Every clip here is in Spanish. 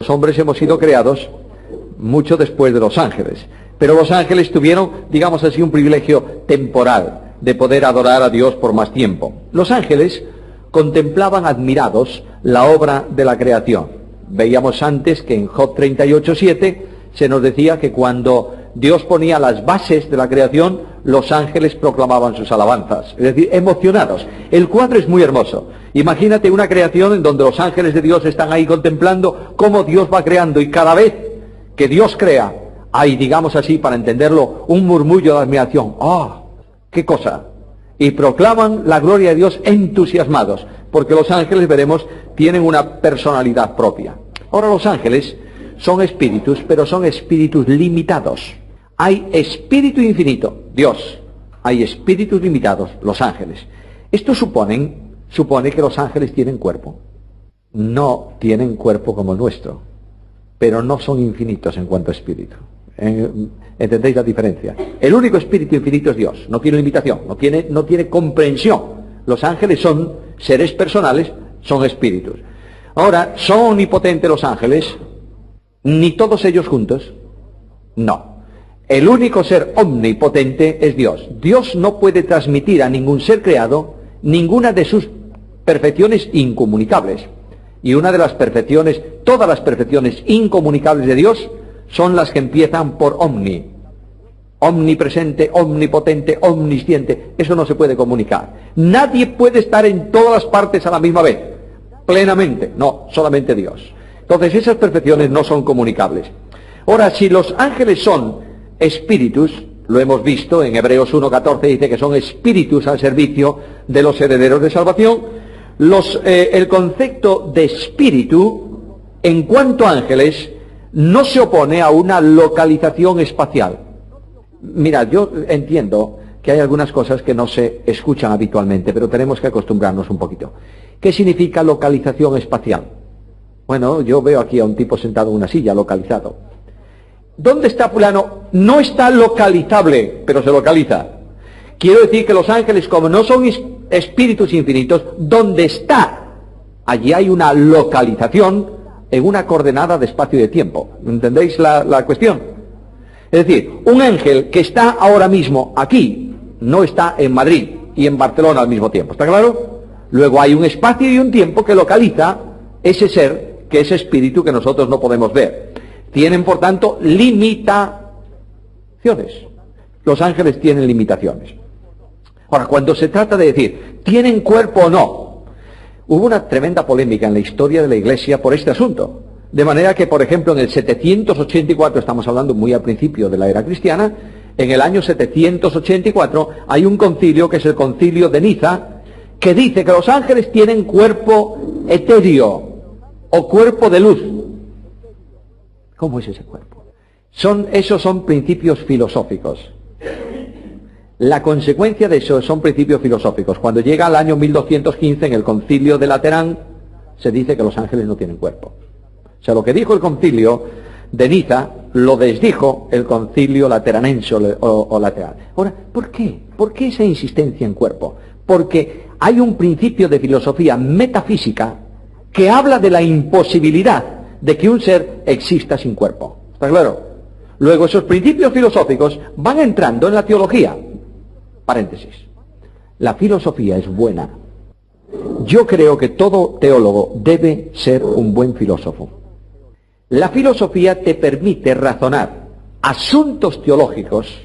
Los hombres hemos sido creados mucho después de los ángeles, pero los ángeles tuvieron, digamos así, un privilegio temporal de poder adorar a Dios por más tiempo. Los ángeles contemplaban admirados la obra de la creación. Veíamos antes que en Job 38:7 se nos decía que cuando Dios ponía las bases de la creación, los ángeles proclamaban sus alabanzas, es decir, emocionados. El cuadro es muy hermoso. Imagínate una creación en donde los ángeles de Dios están ahí contemplando cómo Dios va creando, y cada vez que Dios crea, hay, digamos así, para entenderlo, un murmullo de admiración. ¡Ah! ¡Qué cosa! Y proclaman la gloria de Dios entusiasmados, porque los ángeles, veremos, tienen una personalidad propia. Ahora, los ángeles son espíritus, pero son espíritus limitados. Hay espíritu infinito, Dios. Hay espíritus limitados, los ángeles. Esto supone que los ángeles tienen cuerpo. No tienen cuerpo como el nuestro, pero no son infinitos en cuanto a espíritu. ¿Entendéis la diferencia? El único espíritu infinito es Dios. No tiene limitación, no tiene comprensión. Los ángeles son seres personales, son espíritus. Ahora, ¿son omnipotentes los ángeles? ¿Ni todos ellos juntos? No. El único ser omnipotente es Dios. Dios no puede transmitir a ningún ser creado ninguna de sus perfecciones incomunicables. Y una de las perfecciones, todas las perfecciones incomunicables de Dios son las que empiezan por omni. Omnipresente, omnipotente, omnisciente. Eso no se puede comunicar. Nadie puede estar en todas las partes a la misma vez, plenamente. No, solamente Dios. Entonces esas perfecciones no son comunicables. Ahora, si los ángeles son espíritus, lo hemos visto en Hebreos 1:14, dice que son espíritus al servicio de los herederos de salvación. El concepto de espíritu, en cuanto a ángeles, no se opone a una localización espacial. Mirad, yo entiendo que hay algunas cosas que no se escuchan habitualmente, pero tenemos que acostumbrarnos un poquito. ¿Qué significa localización espacial? Bueno, yo veo aquí a un tipo sentado en una silla, localizado. ¿Dónde está fulano? No está localizable, pero se localiza. Quiero decir que los ángeles, como no son espíritus infinitos, donde está, allí hay una localización en una coordenada de espacio y de tiempo. ¿Entendéis la cuestión? Es decir, un ángel que está ahora mismo aquí, no está en Madrid y en Barcelona al mismo tiempo. ¿Está claro? Luego hay un espacio y un tiempo que localiza ese ser, que es espíritu que nosotros no podemos ver. Tienen, por tanto, limitaciones. Los ángeles tienen limitaciones. Ahora, cuando se trata de decir, ¿tienen cuerpo o no? Hubo una tremenda polémica en la historia de la Iglesia por este asunto. De manera que, por ejemplo, en el 784, estamos hablando muy al principio de la era cristiana, en el año 784 hay un concilio, que es el concilio de Niza, que dice que los ángeles tienen cuerpo etéreo o cuerpo de luz. ¿Cómo es ese cuerpo? Esos son principios filosóficos. La consecuencia de eso son principios filosóficos. Cuando llega al año 1215, en el concilio de Laterán, se dice que los ángeles no tienen cuerpo. O sea, lo que dijo el concilio de Niza, lo desdijo el concilio lateranense o lateral. Ahora, ¿por qué? ¿Por qué esa insistencia en cuerpo? Porque hay un principio de filosofía metafísica que habla de la imposibilidad de que un ser exista sin cuerpo. ¿Está claro? Luego esos principios filosóficos van entrando en la teología. Paréntesis. La filosofía es buena. Yo creo que todo teólogo debe ser un buen filósofo. La filosofía te permite razonar asuntos teológicos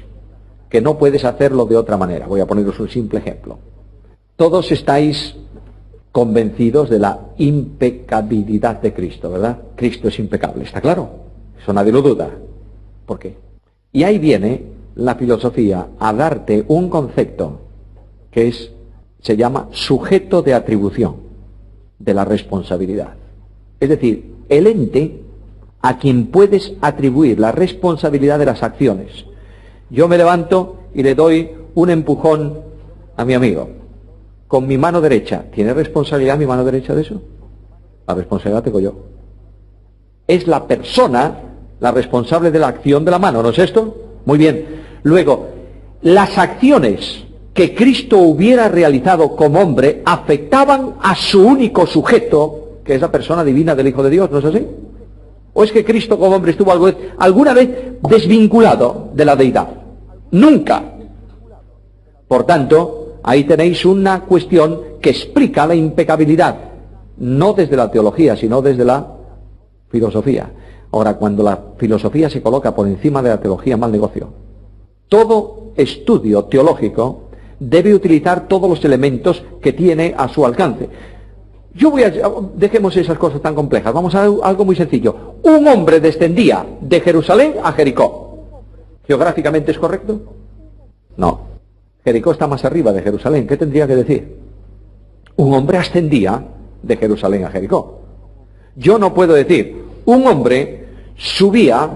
que no puedes hacerlo de otra manera. Voy a poneros un simple ejemplo. Todos estáis convencidos de la impecabilidad de Cristo, ¿verdad? Cristo es impecable, ¿está claro? Eso nadie lo duda. ¿Por qué? Y ahí viene la filosofía a darte un concepto que se llama sujeto de atribución de la responsabilidad. Es decir, el ente a quien puedes atribuir la responsabilidad de las acciones. Yo me levanto y le doy un empujón a mi amigo con mi mano derecha. ¿Tiene responsabilidad mi mano derecha de eso? La responsabilidad tengo yo. Es la persona la responsable de la acción de la mano, ¿no es esto? Muy bien. Luego, las acciones que Cristo hubiera realizado como hombre afectaban a su único sujeto, que es la persona divina del Hijo de Dios, ¿no es así? ¿O es que Cristo como hombre estuvo alguna vez desvinculado de la deidad? Nunca. Por tanto, ahí tenéis una cuestión que explica la impecabilidad, no desde la teología, sino desde la filosofía. Ahora, cuando la filosofía se coloca por encima de la teología, mal negocio. Todo estudio teológico debe utilizar todos los elementos que tiene a su alcance. Dejemos esas cosas tan complejas, vamos a algo muy sencillo. Un hombre descendía de Jerusalén a Jericó. ¿Geográficamente es correcto? No. Jericó está más arriba de Jerusalén. ¿Qué tendría que decir? Un hombre ascendía de Jerusalén a Jericó. Yo no puedo decir, un hombre subía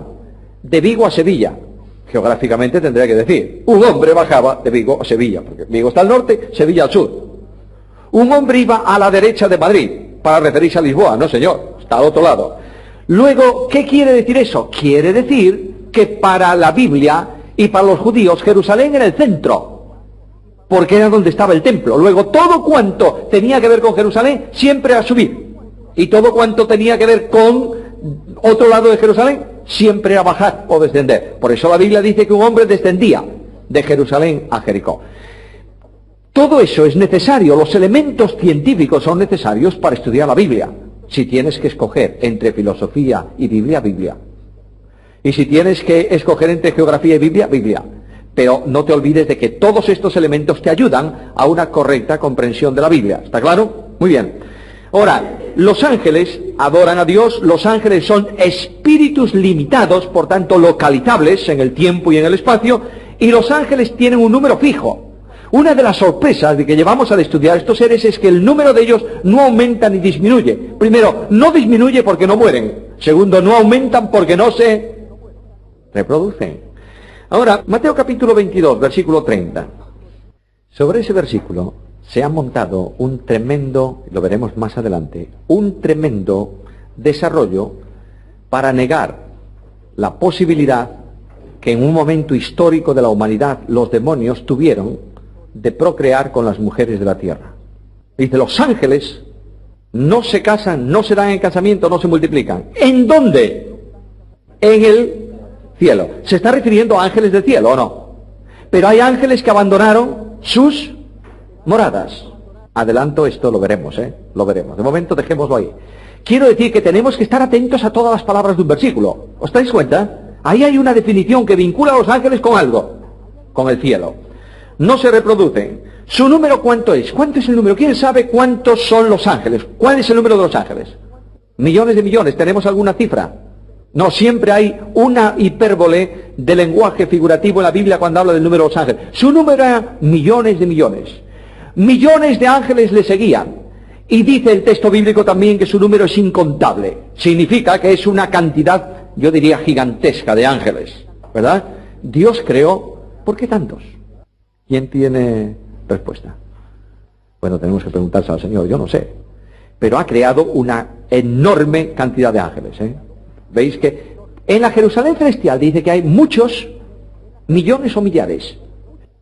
de Vigo a Sevilla. Geográficamente tendría que decir, un hombre bajaba de Vigo a Sevilla, porque Vigo está al norte, Sevilla al sur. Un hombre iba a la derecha de Madrid, para referirse a Lisboa. No, señor, está al otro lado. Luego, ¿qué quiere decir eso? Quiere decir que para la Biblia y para los judíos, Jerusalén era el centro, porque era donde estaba el templo. Luego, todo cuanto tenía que ver con Jerusalén, siempre a subir. Y todo cuanto tenía que ver con otro lado de Jerusalén, siempre a bajar o descender. Por eso la Biblia dice que un hombre descendía de Jerusalén a Jericó. Todo eso es necesario, los elementos científicos son necesarios para estudiar la Biblia. Si tienes que escoger entre filosofía y Biblia, Biblia. Y si tienes que escoger entre geografía y Biblia, Biblia. Pero no te olvides de que todos estos elementos te ayudan a una correcta comprensión de la Biblia. ¿Está claro? Muy bien. Ahora, los ángeles adoran a Dios, los ángeles son espíritus limitados, por tanto localizables en el tiempo y en el espacio, y los ángeles tienen un número fijo. Una de las sorpresas de que llevamos al estudiar estos seres es que el número de ellos no aumenta ni disminuye. Primero, no disminuye porque no mueren. Segundo, no aumentan porque no se reproducen. Ahora, Mateo capítulo 22, versículo 30. Sobre ese versículo se ha montado un tremendo, lo veremos más adelante, un tremendo desarrollo para negar la posibilidad que en un momento histórico de la humanidad los demonios tuvieron de procrear con las mujeres de la tierra. Dice, los ángeles no se casan, no se dan en casamiento, no se multiplican. ¿En dónde? En el cielo. ¿Se está refiriendo a ángeles del cielo o no? Pero hay ángeles que abandonaron sus moradas. Adelanto esto, lo veremos, lo veremos. De momento dejémoslo ahí. Quiero decir que tenemos que estar atentos a todas las palabras de un versículo. ¿Os dais cuenta? Ahí hay una definición que vincula a los ángeles con algo, con el cielo. No se reproducen. ¿Su número cuánto es? ¿Cuánto es el número? ¿Quién sabe cuántos son los ángeles? ¿Cuál es el número de los ángeles? Millones de millones. ¿Tenemos alguna cifra? No, siempre hay una hipérbole de lenguaje figurativo en la Biblia cuando habla del número de los ángeles. Su número era millones de millones. Millones de ángeles le seguían. Y dice el texto bíblico también que su número es incontable. Significa que es una cantidad, yo diría, gigantesca de ángeles, ¿verdad? Dios creó, ¿por qué tantos? ¿Quién tiene respuesta? Bueno, tenemos que preguntarse al Señor, yo no sé. Pero ha creado una enorme cantidad de ángeles, Veis que en la Jerusalén celestial dice que hay muchos, millones o millares.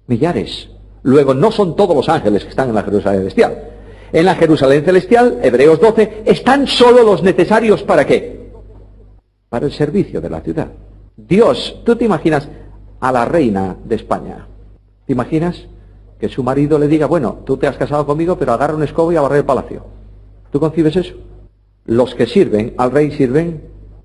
Millares. Luego, no son todos los ángeles que están en la Jerusalén celestial. En la Jerusalén celestial, Hebreos 12, están solo los necesarios ¿para qué? Para el servicio de la ciudad. Dios, tú te imaginas a la reina de España. ¿Te imaginas que su marido le diga, bueno, tú te has casado conmigo, pero agarra un escobo y a barrer el palacio? ¿Tú concibes eso? Los que sirven al rey sirven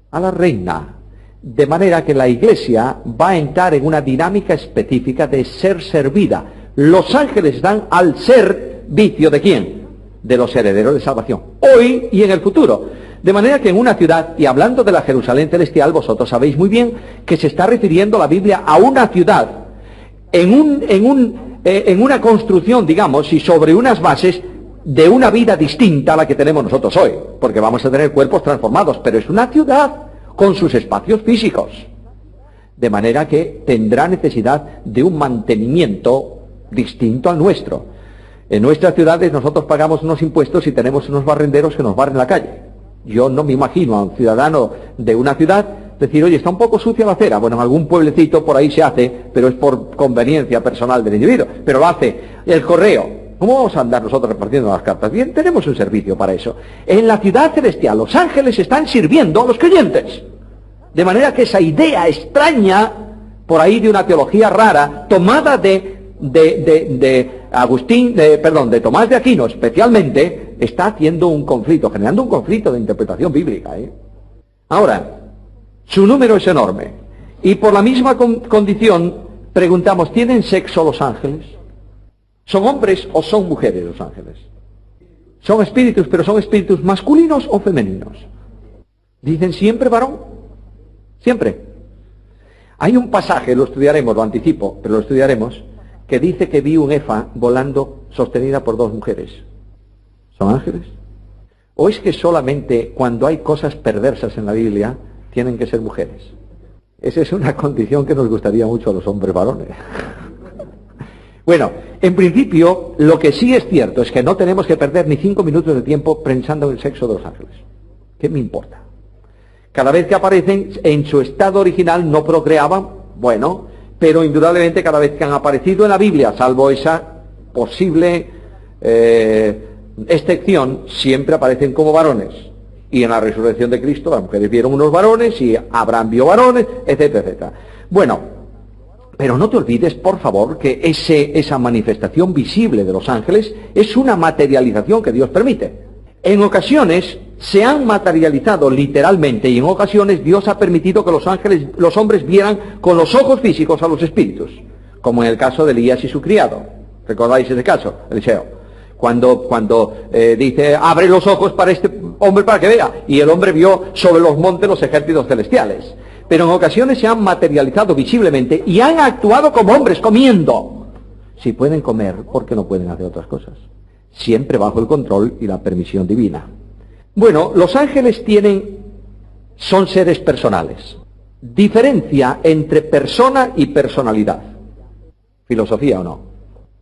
a la reina. De manera que la iglesia va a entrar en una dinámica específica de ser servida. Los ángeles dan al servicio ¿de quién? De los herederos de salvación, hoy y en el futuro. De manera que en una ciudad, y hablando de la Jerusalén celestial, vosotros sabéis muy bien que se está refiriendo la Biblia a una ciudad en una construcción, digamos, y sobre unas bases de una vida distinta a la que tenemos nosotros hoy, porque vamos a tener cuerpos transformados, pero es una ciudad con sus espacios físicos, de manera que tendrá necesidad de un mantenimiento distinto al nuestro. En nuestras ciudades nosotros pagamos unos impuestos y tenemos unos barrenderos que nos barren la calle. Yo no me imagino a un ciudadano de una ciudad decir, oye, está un poco sucia la acera. Bueno, en algún pueblecito por ahí se hace, pero es por conveniencia personal del individuo. Pero lo hace el correo. ¿Cómo vamos a andar nosotros repartiendo las cartas? Bien, tenemos un servicio para eso. En la ciudad celestial, los ángeles están sirviendo a los creyentes. De manera que esa idea extraña, por ahí de una teología rara, tomada de Tomás de Aquino especialmente, está haciendo un conflicto, generando un conflicto de interpretación bíblica. Ahora, su número es enorme. Y por la misma condición, preguntamos, ¿tienen sexo los ángeles? ¿Son hombres o son mujeres los ángeles? Son espíritus, pero ¿son espíritus masculinos o femeninos? ¿Dicen siempre varón? Siempre. Hay un pasaje, lo estudiaremos, lo anticipo, pero lo estudiaremos, que dice que vi un efa volando sostenida por dos mujeres. ¿Son ángeles? ¿O es que solamente cuando hay cosas perversas en la Biblia tienen que ser mujeres? Esa es una condición que nos gustaría mucho a los hombres varones. Bueno, en principio, lo que sí es cierto es que no tenemos que perder ni 5 minutos de tiempo pensando en el sexo de los ángeles. ¿Qué me importa? Cada vez que aparecen en su estado original no procreaban, bueno, pero indudablemente cada vez que han aparecido en la Biblia, salvo esa posible excepción, siempre aparecen como varones. Y en la resurrección de Cristo las mujeres vieron unos varones y Abraham vio varones, etcétera, etcétera. Bueno, pero no te olvides, por favor, que esa manifestación visible de los ángeles es una materialización que Dios permite. En ocasiones se han materializado literalmente y en ocasiones Dios ha permitido que los hombres vieran con los ojos físicos a los espíritus, como en el caso de Elías y su criado. ¿Recordáis ese caso, Eliseo? Cuando dice, abre los ojos para este hombre para que vea, y el hombre vio sobre los montes los ejércitos celestiales. Pero en ocasiones se han materializado visiblemente y han actuado como hombres comiendo. Si pueden comer, ¿por qué no pueden hacer otras cosas? Siempre bajo el control y la permisión divina. Bueno, los ángeles son seres personales. Diferencia entre persona y personalidad. ¿Filosofía o no?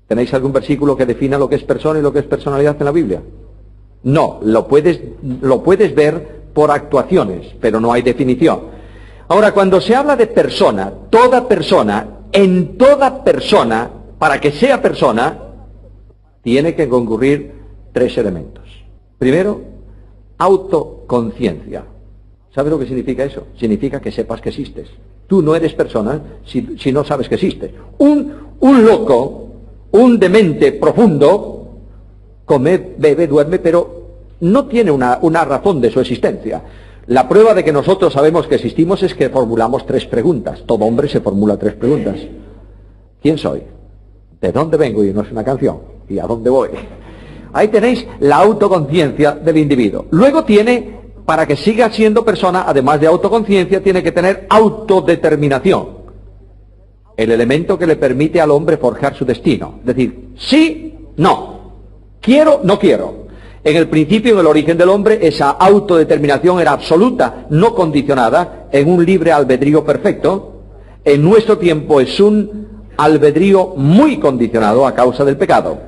¿Tenéis algún versículo que defina lo que es persona y lo que es personalidad en la Biblia? No, lo puedes ver por actuaciones, pero no hay definición. Ahora, cuando se habla de persona, en toda persona, para que sea persona, tiene que concurrir 3 elementos. Primero, autoconciencia. ¿Sabes lo que significa eso? Significa que sepas que existes. Tú no eres persona si no sabes que existes. Un loco, un demente profundo, come, bebe, duerme, pero no tiene una razón de su existencia. La prueba de que nosotros sabemos que existimos es que formulamos 3 preguntas. Todo hombre se formula 3 preguntas. ¿Quién soy? ¿De dónde vengo? Y no es una canción. ¿Y a dónde voy? Ahí tenéis la autoconciencia del individuo. Luego para que siga siendo persona, además de autoconciencia, tiene que tener autodeterminación. El elemento que le permite al hombre forjar su destino. Es decir, sí, no. Quiero, no quiero. En el principio, en el origen del hombre, esa autodeterminación era absoluta, no condicionada, en un libre albedrío perfecto. En nuestro tiempo es un albedrío muy condicionado a causa del pecado.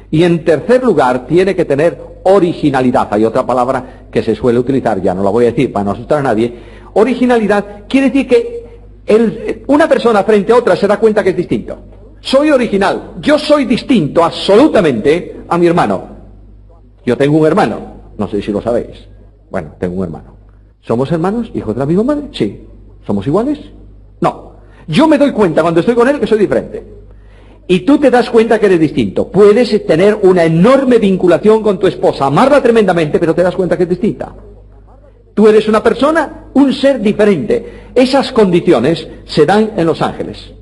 Y en tercer lugar, tiene que tener originalidad. Hay otra palabra que se suele utilizar, ya no la voy a decir para no asustar a nadie. Originalidad quiere decir que una persona frente a otra se da cuenta que es distinto. Soy original, yo soy distinto absolutamente a mi hermano. Yo tengo un hermano, no sé si lo sabéis. Bueno, tengo un hermano. ¿Somos hermanos, hijos de la misma madre? Sí. ¿Somos iguales? No. Yo me doy cuenta cuando estoy con él que soy diferente. Y tú te das cuenta que eres distinto. Puedes tener una enorme vinculación con tu esposa, amarla tremendamente, pero te das cuenta que es distinta. Tú eres una persona, un ser diferente. Esas condiciones se dan en los ángeles.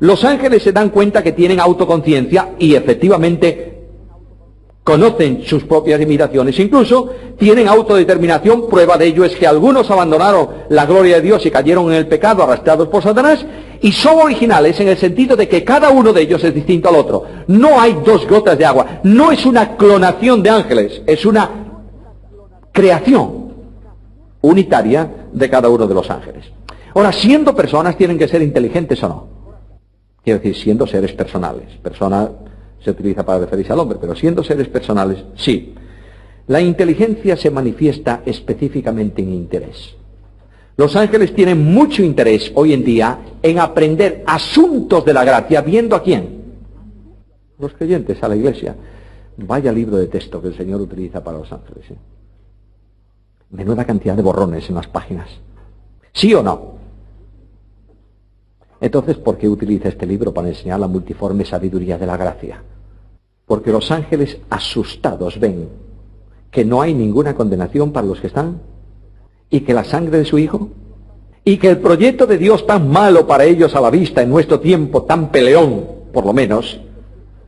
Los ángeles se dan cuenta que tienen autoconciencia y efectivamente conocen sus propias limitaciones, incluso tienen autodeterminación. Prueba de ello es que algunos abandonaron la gloria de Dios y cayeron en el pecado arrastrados por Satanás, y son originales en el sentido de que cada uno de ellos es distinto al otro. No hay 2 gotas de agua, no es una clonación de ángeles, es una creación unitaria de cada uno de los ángeles. Ahora, siendo personas, ¿tienen que ser inteligentes o no? Quiero decir, siendo seres personales. Persona se utiliza para referirse al hombre, pero siendo seres personales, sí. La inteligencia se manifiesta específicamente en interés. Los ángeles tienen mucho interés hoy en día en aprender asuntos de la gracia, viendo a quién. Los creyentes, a la iglesia. Vaya libro de texto que el Señor utiliza para los ángeles. Menuda cantidad de borrones en las páginas. ¿Sí o no? Entonces, ¿por qué utiliza este libro para enseñar la multiforme sabiduría de la gracia? Porque los ángeles asustados ven que no hay ninguna condenación para los que están, y que la sangre de su Hijo, y que el proyecto de Dios tan malo para ellos a la vista en nuestro tiempo, tan peleón, por lo menos,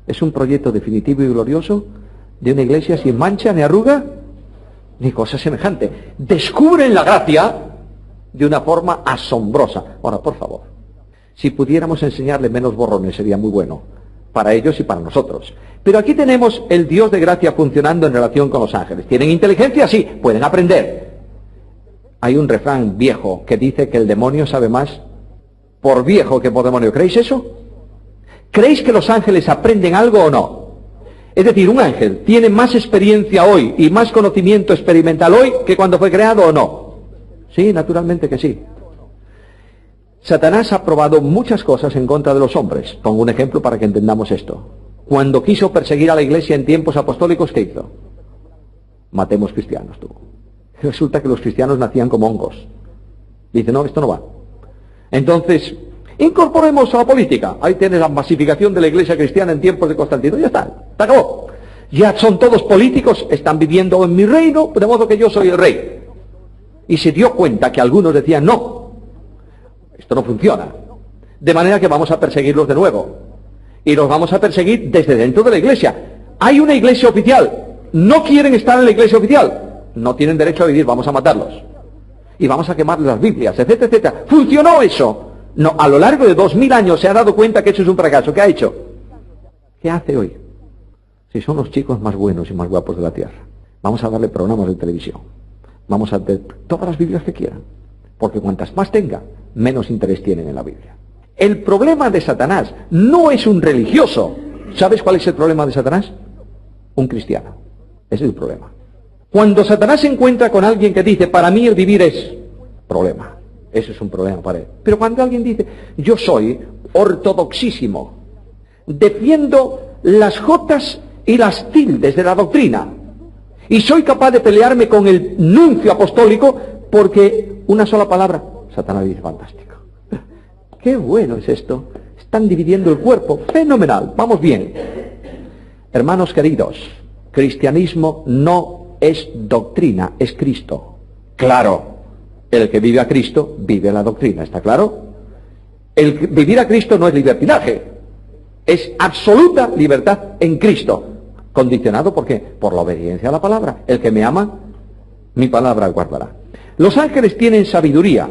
es un proyecto definitivo y glorioso de una iglesia sin mancha ni arruga, ni cosa semejante. Descubren la gracia de una forma asombrosa. Ahora, por favor, si pudiéramos enseñarle menos borrones sería muy bueno, para ellos y para nosotros. Pero aquí tenemos el Dios de gracia funcionando en relación con los ángeles. ¿Tienen inteligencia? Sí, pueden aprender. Hay un refrán viejo que dice que el demonio sabe más por viejo que por demonio. ¿Creéis eso? ¿Creéis que los ángeles aprenden algo o no? Es decir, un ángel tiene más experiencia hoy y más conocimiento experimental hoy que cuando fue creado o no. Sí, naturalmente que sí. Satanás ha probado muchas cosas en contra de los hombres. Pongo un ejemplo para que entendamos esto. Cuando quiso perseguir a la iglesia en tiempos apostólicos, ¿qué hizo? Matemos cristianos, tú. Resulta que los cristianos nacían como hongos. Dice, no, esto no va. Entonces, incorporemos a la política. Ahí tienes la masificación de la iglesia cristiana en tiempos de Constantino. Ya está, se acabó. Ya son todos políticos, están viviendo en mi reino, de modo que yo soy el rey. Y se dio cuenta que algunos decían, no, esto no funciona. De manera que vamos a perseguirlos de nuevo. Y los vamos a perseguir desde dentro de la iglesia. Hay una iglesia oficial. No quieren estar en la iglesia oficial. No tienen derecho a vivir, vamos a matarlos. Y vamos a quemarles las Biblias, etcétera, etcétera. ¿Funcionó eso? No, a lo largo de 2000 años se ha dado cuenta que eso es un fracaso. ¿Qué ha hecho? ¿Qué hace hoy? Si son los chicos más buenos y más guapos de la tierra, vamos a darle programas de televisión. Vamos a dar todas las Biblias que quieran. Porque cuantas más tenga, menos interés tienen en la Biblia. El problema de Satanás no es un religioso. ¿Sabes cuál es el problema de Satanás? Un cristiano. Ese es el problema. Cuando Satanás se encuentra con alguien que dice, para mí el vivir es problema. Ese es un problema para él. Pero cuando alguien dice, yo soy ortodoxísimo, defiendo las jotas y las tildes de la doctrina, y soy capaz de pelearme con el nuncio apostólico porque una sola palabra, Satanás dice, fantástico. Qué bueno es esto. Están dividiendo el cuerpo. Fenomenal. Vamos bien. Hermanos queridos, cristianismo no es doctrina, es Cristo. Claro, el que vive a Cristo vive la doctrina, ¿está claro? El vivir a Cristo no es libertinaje, es absoluta libertad en Cristo. ¿Condicionado por qué? Por la obediencia a la palabra. El que me ama, mi palabra guardará. Los ángeles tienen sabiduría,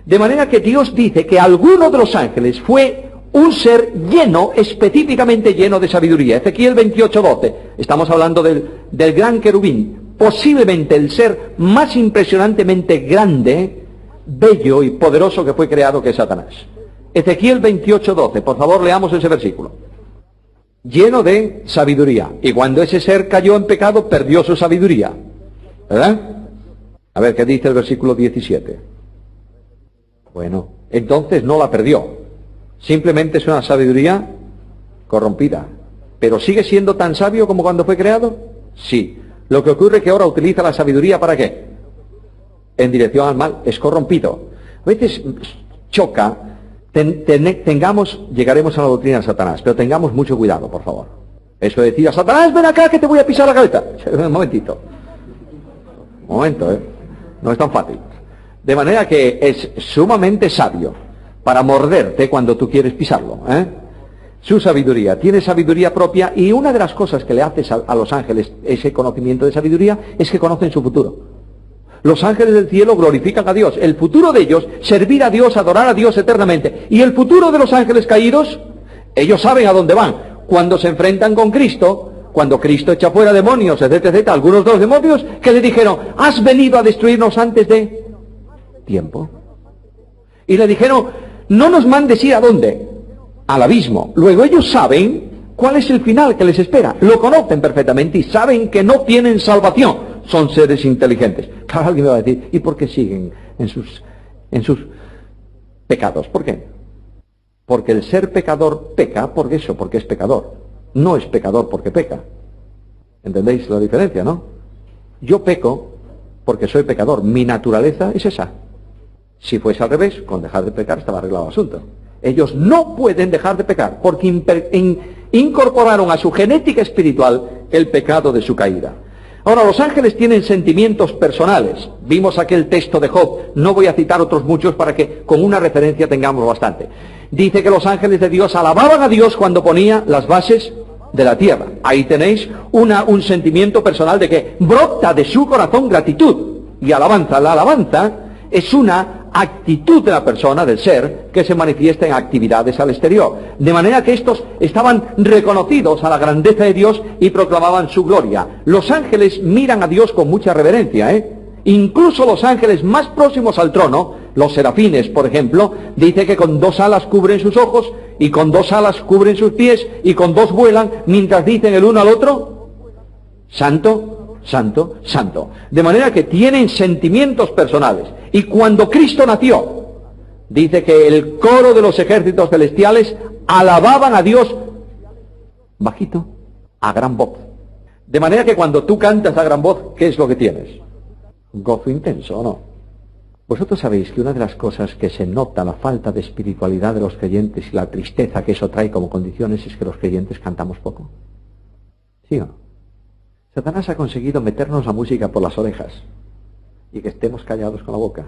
de manera que Dios dice que alguno de los ángeles fue un ser lleno, específicamente lleno de sabiduría. Ezequiel 28:12, estamos hablando del gran querubín, posiblemente el ser más impresionantemente grande, bello y poderoso que fue creado, que es Satanás. Ezequiel 28:12, por favor leamos ese versículo. Lleno de sabiduría. Y cuando ese ser cayó en pecado, perdió su sabiduría. ¿Verdad? A ver, ¿qué dice el versículo 17? Bueno, entonces no la perdió. Simplemente es una sabiduría corrompida. ¿Pero sigue siendo tan sabio como cuando fue creado? Sí. Lo que ocurre es que ahora utiliza la sabiduría ¿para qué? En dirección al mal. Es corrompido. A veces choca. Llegaremos a la doctrina de Satanás, pero tengamos mucho cuidado, por favor. Eso de decir a Satanás, ven acá que te voy a pisar la cabeza. Un momentito. Un momento, no es tan fácil. De manera que es sumamente sabio para morderte cuando tú quieres pisarlo. Su sabiduría, tiene sabiduría propia, y una de las cosas que le haces a los ángeles ese conocimiento de sabiduría es que conocen su futuro. Los ángeles del cielo glorifican a Dios. El futuro de ellos, servir a Dios, adorar a Dios eternamente. Y el futuro de los ángeles caídos, ellos saben a dónde van. Cuando se enfrentan con Cristo, cuando Cristo echa fuera demonios, etcétera, etcétera, algunos de los demonios que le dijeron, has venido a destruirnos antes de tiempo. Y le dijeron, no nos mandes ir a dónde, al abismo. Luego ellos saben cuál es el final que les espera. Lo conocen perfectamente y saben que no tienen salvación. Son seres inteligentes. Claro, alguien me va a decir, ¿y por qué siguen en sus pecados? ¿Por qué? Porque el ser pecador peca porque es pecador. No es pecador porque peca. ¿Entendéis la diferencia, no? Yo peco porque soy pecador. Mi naturaleza es esa. Si fuese al revés, con dejar de pecar estaba arreglado el asunto. Ellos no pueden dejar de pecar porque incorporaron a su genética espiritual el pecado de su caída. Ahora, los ángeles tienen sentimientos personales. Vimos aquel texto de Job. No voy a citar otros muchos para que con una referencia tengamos bastante. Dice que los ángeles de Dios alababan a Dios cuando ponía las bases de la tierra. Ahí tenéis un sentimiento personal de que brota de su corazón gratitud y alabanza. La alabanza es una actitud de la persona, del ser, que se manifiesta en actividades al exterior. De manera que estos estaban reconocidos a la grandeza de Dios y proclamaban su gloria. Los ángeles miran a Dios con mucha reverencia, Incluso los ángeles más próximos al trono, los serafines, por ejemplo, dice que con 2 alas cubren sus ojos, y con 2 alas cubren sus pies, y con 2 vuelan, mientras dicen el uno al otro, Santo, Santo, Santo. De manera que tienen sentimientos personales. Y cuando Cristo nació, dice que el coro de los ejércitos celestiales alababan a Dios bajito, a gran voz. De manera que cuando tú cantas a gran voz, ¿qué es lo que tienes? Gozo intenso, ¿o no? Vosotros sabéis que una de las cosas que se nota la falta de espiritualidad de los creyentes y la tristeza que eso trae como condiciones es que los creyentes cantamos poco. ¿Sí o no? Satanás ha conseguido meternos la música por las orejas y que estemos callados con la boca.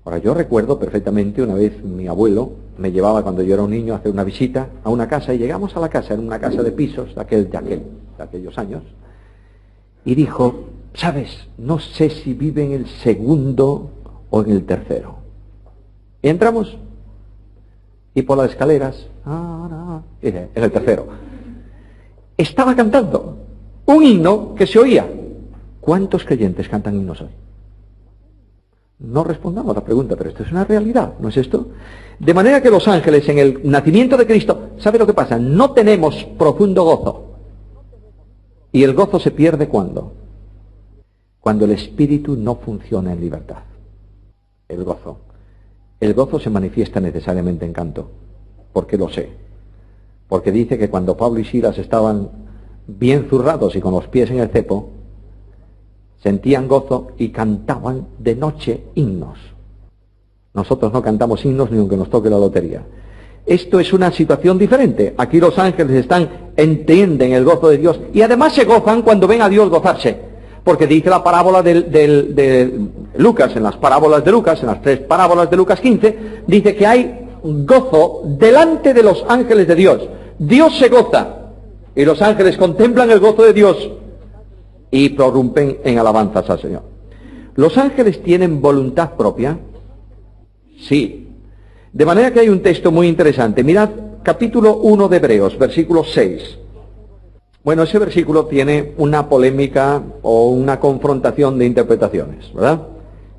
Ahora, yo recuerdo perfectamente una vez mi abuelo me llevaba cuando yo era un niño a hacer una visita a una casa y llegamos a la casa, en una casa de pisos de aquellos años, y dijo, ¿sabes? No sé si vive en el segundo o en el tercero. Y entramos y por las escaleras, en el tercero. Estaba cantando un himno que se oía. ¿Cuántos creyentes cantan himnos hoy? No respondamos a la pregunta, pero esto es una realidad, ¿no es esto? De manera que los ángeles en el nacimiento de Cristo, ¿sabe lo que pasa? No tenemos profundo gozo. Y el gozo se pierde ¿cuándo? Cuando el espíritu no funciona en libertad. El gozo se manifiesta necesariamente en canto. ¿Por qué lo sé? Porque dice que cuando Pablo y Silas estaban bien zurrados y con los pies en el cepo, sentían gozo y cantaban de noche himnos. Nosotros no cantamos himnos ni aunque nos toque la lotería. Esto es una situación diferente. Aquí los ángeles entienden el gozo de Dios y además se gozan cuando ven a Dios gozarse. Porque dice la parábola de Lucas, en las parábolas de Lucas, en las 3 parábolas de Lucas 15, dice que hay gozo delante de los ángeles de Dios. Dios se goza y los ángeles contemplan el gozo de Dios y prorrumpen en alabanzas al Señor. ¿Los ángeles tienen voluntad propia? Sí. De manera que hay un texto muy interesante. Mirad capítulo 1 de Hebreos, versículo 6. Bueno, ese versículo tiene una polémica o una confrontación de interpretaciones, ¿verdad?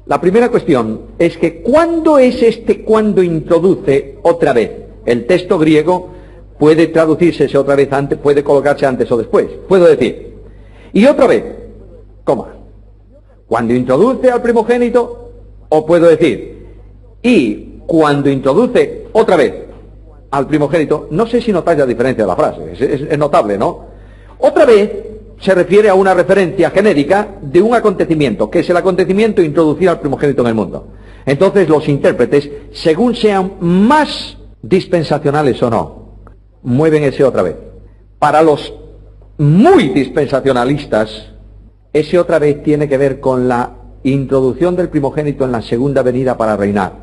La primera cuestión es que ¿cuándo es cuando introduce otra vez? El texto griego puede traducirse ese otra vez antes, puede colocarse antes o después. Puedo decir, y otra vez, coma, cuando introduce al primogénito, o puedo decir, y cuando introduce otra vez al primogénito, no sé si notáis la diferencia de la frase, es notable, ¿no? Otra vez se refiere a una referencia genérica de un acontecimiento, que es el acontecimiento de introducir al primogénito en el mundo. Entonces los intérpretes, según sean más dispensacionales o no, mueven ese otra vez. Para los muy dispensacionalistas, ese otra vez tiene que ver con la introducción del primogénito en la segunda venida para reinar.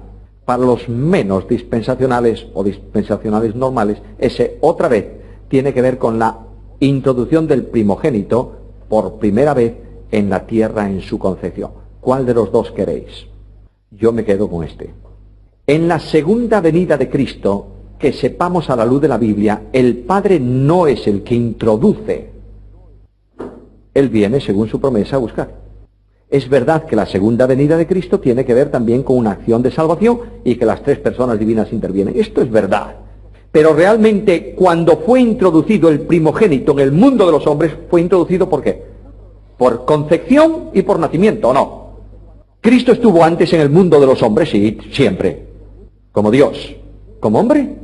Para los menos dispensacionales o dispensacionales normales, ese otra vez tiene que ver con la introducción del primogénito por primera vez en la tierra en su concepción. ¿Cuál de los dos queréis? Yo me quedo con este. En la segunda venida de Cristo, que sepamos a la luz de la Biblia, el Padre no es el que introduce. Él viene, según su promesa, a buscar. Es verdad que la segunda venida de Cristo tiene que ver también con una acción de salvación y que las 3 personas divinas intervienen. Esto es verdad. Pero realmente cuando fue introducido el primogénito en el mundo de los hombres, fue introducido ¿por qué? Por concepción y por nacimiento, ¿o no? ¿Cristo estuvo antes en el mundo de los hombres? Sí, siempre. ¿Como Dios? ¿Como hombre?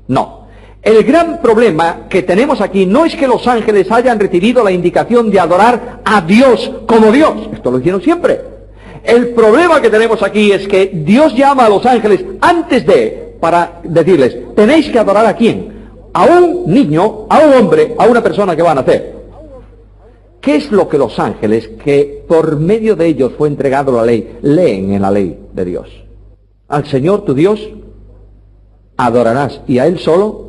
No. El gran problema que tenemos aquí no es que los ángeles hayan recibido la indicación de adorar a Dios como Dios. Esto lo hicieron siempre. El problema que tenemos aquí es que Dios llama a los ángeles antes para decirles, tenéis que adorar ¿a quién? A un niño, a un hombre, a una persona que va a nacer. ¿Qué es lo que los ángeles, que por medio de ellos fue entregado la ley, leen en la ley de Dios? Al Señor tu Dios adorarás y a Él solo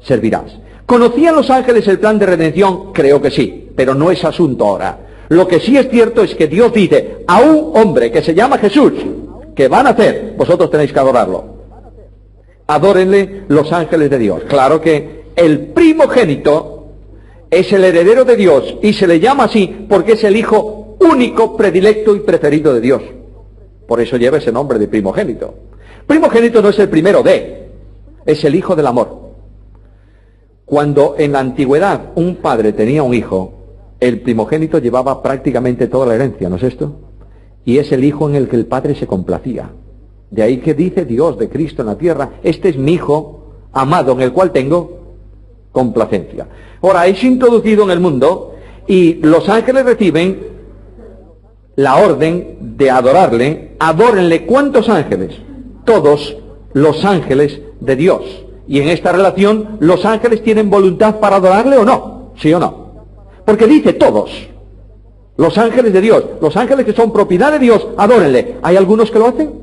servirás. ¿Conocían los ángeles el plan de redención? Creo que sí, pero no es asunto ahora. Lo que sí es cierto es que Dios dice a un hombre que se llama Jesús, que va a nacer, vosotros tenéis que adorarlo. Adórenle los ángeles de Dios. Claro que el primogénito es el heredero de Dios y se le llama así porque es el hijo único, predilecto y preferido de Dios. Por eso lleva ese nombre de primogénito. Primogénito no es el primero es el hijo del amor. Cuando en la antigüedad un padre tenía un hijo, el primogénito llevaba prácticamente toda la herencia, ¿no es esto? Y es el hijo en el que el padre se complacía. De ahí que dice Dios de Cristo en la tierra, este es mi hijo amado en el cual tengo complacencia. Ahora, es introducido en el mundo y los ángeles reciben la orden de adorarle. Adórenle. ¿Cuántos ángeles? Todos los ángeles de Dios. Y en esta relación, ¿los ángeles tienen voluntad para adorarle o no? ¿Sí o no? Porque dice todos. Los ángeles de Dios, los ángeles que son propiedad de Dios, adórenle. ¿Hay algunos que lo hacen?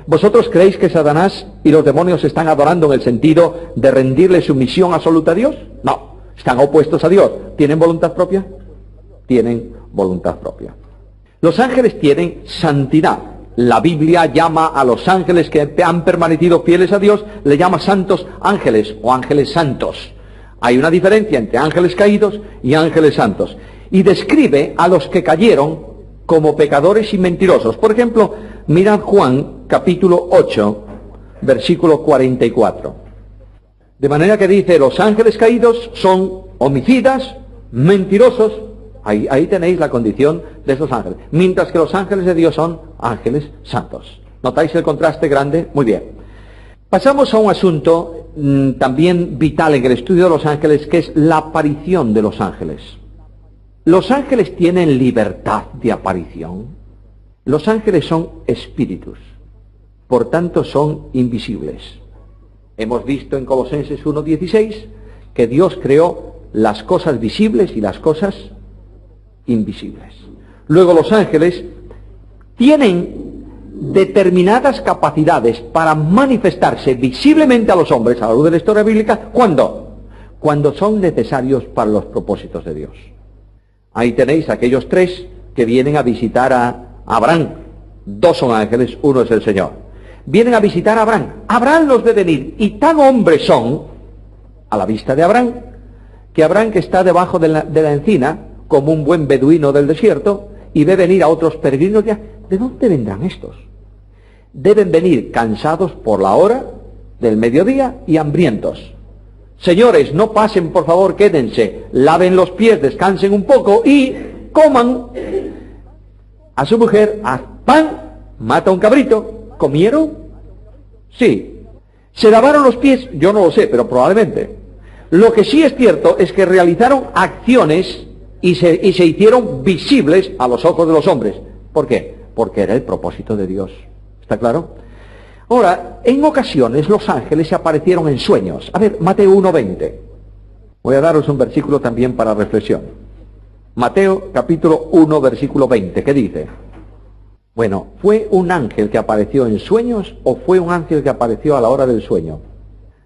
¿Vosotros creéis que Satanás y los demonios están adorando en el sentido de rendirle sumisión absoluta a Dios? No, están opuestos a Dios. ¿Tienen voluntad propia? Tienen voluntad propia. Los ángeles tienen santidad. La Biblia llama a los ángeles que han permanecido fieles a Dios, le llama santos ángeles o ángeles santos. Hay una diferencia entre ángeles caídos y ángeles santos. Y describe a los que cayeron como pecadores y mentirosos. Por ejemplo, mirad Juan capítulo 8, versículo 44. De manera que dice, los ángeles caídos son homicidas, mentirosos. Ahí tenéis la condición de esos ángeles. Mientras que los ángeles de Dios son ángeles santos. ¿Notáis el contraste grande? Muy bien. Pasamos a un asunto también vital en el estudio de los ángeles, que es la aparición de los ángeles. ¿Los ángeles tienen libertad de aparición? Los ángeles son espíritus, por tanto son invisibles. Hemos visto en Colosenses 1:16 que Dios creó las cosas visibles y las cosas invisibles. Luego los ángeles tienen determinadas capacidades para manifestarse visiblemente a los hombres a la luz de la historia bíblica. ¿Cuándo? Cuando son necesarios para los propósitos de Dios. Ahí tenéis aquellos tres que vienen a visitar a Abraham. Dos son ángeles, uno es el Señor. Vienen a visitar a Abraham. Abraham los ve venir y tan hombres son, a la vista de Abraham, que Abraham, que está debajo de la encina, como un buen beduino del desierto, y ve venir a otros peregrinos. ¿De dónde vendrán estos? Deben venir cansados por la hora del mediodía y hambrientos. Señores, no pasen, por favor, quédense, laven los pies, descansen un poco y coman. A su mujer, haz pan, mata un cabrito. ¿Comieron? Sí. ¿Se lavaron los pies? Yo no lo sé, pero probablemente. Lo que sí es cierto es que realizaron acciones y se hicieron visibles a los ojos de los hombres. ¿Por qué? Porque era el propósito de Dios. ¿Está claro? Ahora, en ocasiones los ángeles se aparecieron en sueños. A ver, Mateo 1:20. Voy a daros un versículo también para reflexión. Mateo capítulo 1, versículo 20. ¿Qué dice? Bueno, ¿fue un ángel que apareció en sueños o fue un ángel que apareció a la hora del sueño?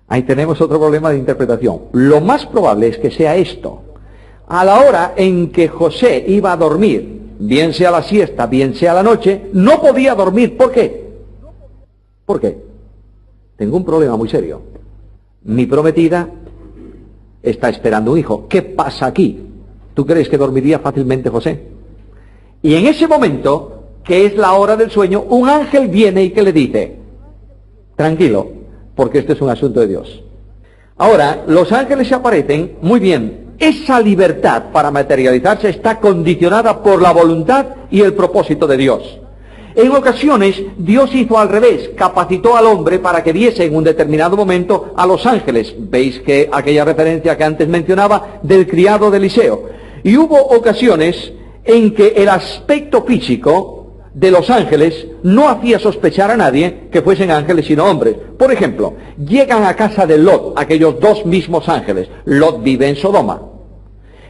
Ahí tenemos otro problema de interpretación. Lo más probable es que sea esto. A la hora en que José iba a dormir, bien sea la siesta, bien sea la noche, no podía dormir. ¿Por qué? ¿Por qué? Tengo un problema muy serio. Mi prometida está esperando un hijo. ¿Qué pasa aquí? ¿Tú crees que dormiría fácilmente José? Y en ese momento, que es la hora del sueño, un ángel viene y que le dice, tranquilo, porque este es un asunto de Dios. Ahora, los ángeles se aparecen, muy bien, esa libertad para materializarse está condicionada por la voluntad y el propósito de Dios. En ocasiones, Dios hizo al revés, capacitó al hombre para que viese en un determinado momento a los ángeles. Veis que aquella referencia que antes mencionaba del criado de Eliseo. Y hubo ocasiones en que el aspecto físico de los ángeles no hacía sospechar a nadie que fuesen ángeles sino hombres. Por ejemplo, llegan a casa de Lot, aquellos dos mismos ángeles. Lot vive en Sodoma.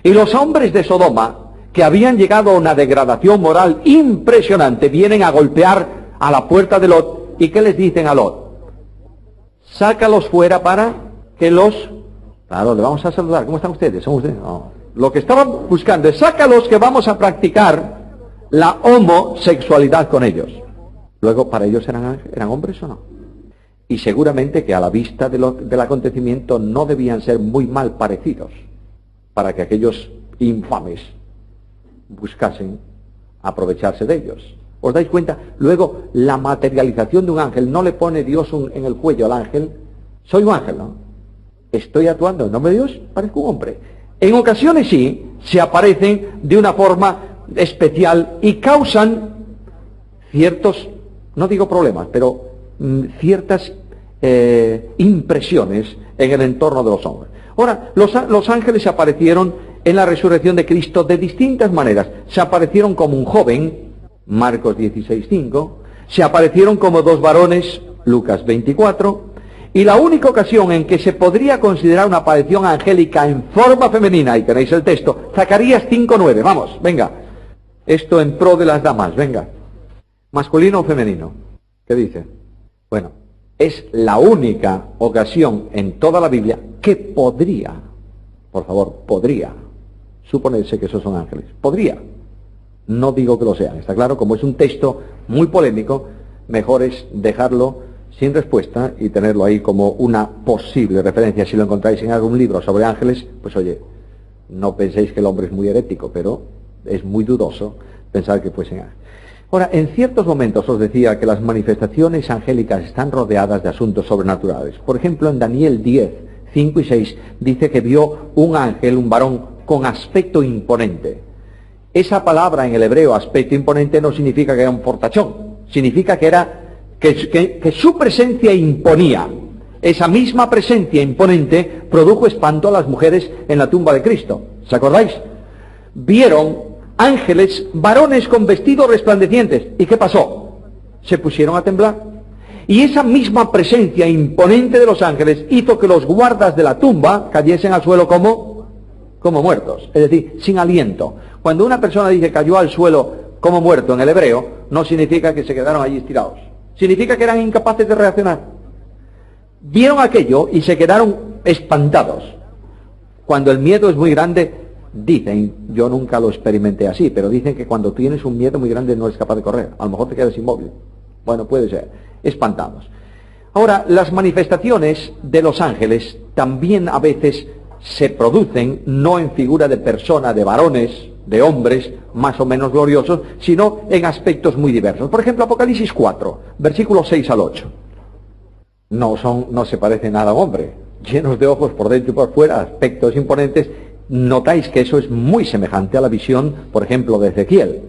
Y los hombres de Sodoma, que habían llegado a una degradación moral impresionante, vienen a golpear a la puerta de Lot. ¿Y qué les dicen a Lot? Sácalos fuera para que los... Claro, le vamos a saludar. ¿Cómo están ustedes? ¿Son ustedes? No. Lo que estaban buscando es sácalos que vamos a practicar la homosexualidad con ellos. Luego, ¿para ellos eran hombres o no? Y seguramente que a la vista del acontecimiento no debían ser muy mal parecidos para que aquellos infames buscasen aprovecharse de ellos. ¿Os dais cuenta? Luego, la materialización de un ángel no le pone Dios en el cuello al ángel. Soy un ángel, ¿no? Estoy actuando en nombre de Dios, parezco un hombre. En ocasiones sí, se aparecen de una forma especial y causan ciertos, no digo problemas, pero ciertas impresiones en el entorno de los hombres. Ahora, los ángeles se aparecieron en la resurrección de Cristo de distintas maneras. Se aparecieron como un joven, Marcos 16:5, se aparecieron como dos varones, Lucas 24, y la única ocasión en que se podría considerar una aparición angélica en forma femenina, y tenéis el texto, Zacarías 5:9, vamos, venga, esto en pro de las damas, venga, masculino o femenino, ¿qué dice? Bueno, es la única ocasión en toda la Biblia que podría, por favor, podría suponerse que esos son ángeles. Podría. No digo que lo sean, está claro, como es un texto muy polémico, mejor es dejarlo sin respuesta y tenerlo ahí como una posible referencia. Si lo encontráis en algún libro sobre ángeles, pues oye, no penséis que el hombre es muy herético, pero es muy dudoso pensar que fuesen ángeles. Ahora, en ciertos momentos os decía que las manifestaciones angélicas están rodeadas de asuntos sobrenaturales. Por ejemplo, en Daniel 10, 5 y 6, dice que vio un ángel, un varón, con aspecto imponente. Esa palabra en el hebreo, aspecto imponente, no significa que era un fortachón, significa que su presencia imponía. Esa misma presencia imponente produjo espanto a las mujeres en la tumba de Cristo. ¿Se acordáis? Vieron ángeles, varones con vestidos resplandecientes. ¿Y qué pasó? Se pusieron a temblar. Y esa misma presencia imponente de los ángeles hizo que los guardas de la tumba cayesen al suelo como muertos, es decir, sin aliento. Cuando una persona dice cayó al suelo como muerto en el hebreo, no significa que se quedaron allí estirados. Significa que eran incapaces de reaccionar. Vieron aquello y se quedaron espantados. Cuando el miedo es muy grande, dicen, yo nunca lo experimenté así, pero dicen que cuando tienes un miedo muy grande no eres capaz de correr. A lo mejor te quedas inmóvil. Bueno, puede ser. Espantados. Ahora, las manifestaciones de los ángeles también a veces se producen no en figura de persona, de varones, de hombres más o menos gloriosos, sino en aspectos muy diversos. Por ejemplo, Apocalipsis 4, versículos 6 al 8. No se parece nada a un hombre, llenos de ojos por dentro y por fuera, aspectos imponentes. Notáis que eso es muy semejante a la visión, por ejemplo, de Ezequiel.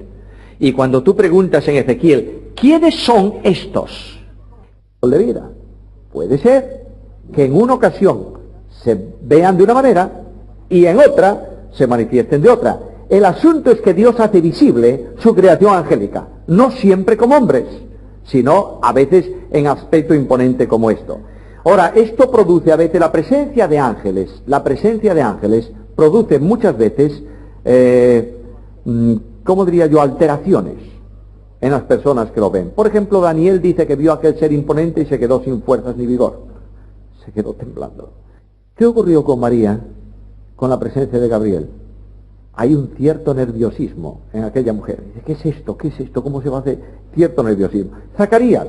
Y cuando tú preguntas en Ezequiel, ¿quiénes son estos? De vida. Puede ser que en una ocasión se vean de una manera y en otra se manifiesten de otra. El asunto es que Dios hace visible su creación angélica, no siempre como hombres, sino a veces en aspecto imponente como esto. Ahora, esto produce a veces la presencia de ángeles. La presencia de ángeles produce muchas veces, ¿cómo diría yo?, alteraciones en las personas que lo ven. Por ejemplo, Daniel dice que vio a aquel ser imponente y se quedó sin fuerzas ni vigor. Se quedó temblando. ¿Qué ocurrió con María, con la presencia de Gabriel? Hay un cierto nerviosismo en aquella mujer. Dice, ¿qué es esto? ¿Qué es esto? ¿Cómo se va a hacer? Cierto nerviosismo. Zacarías,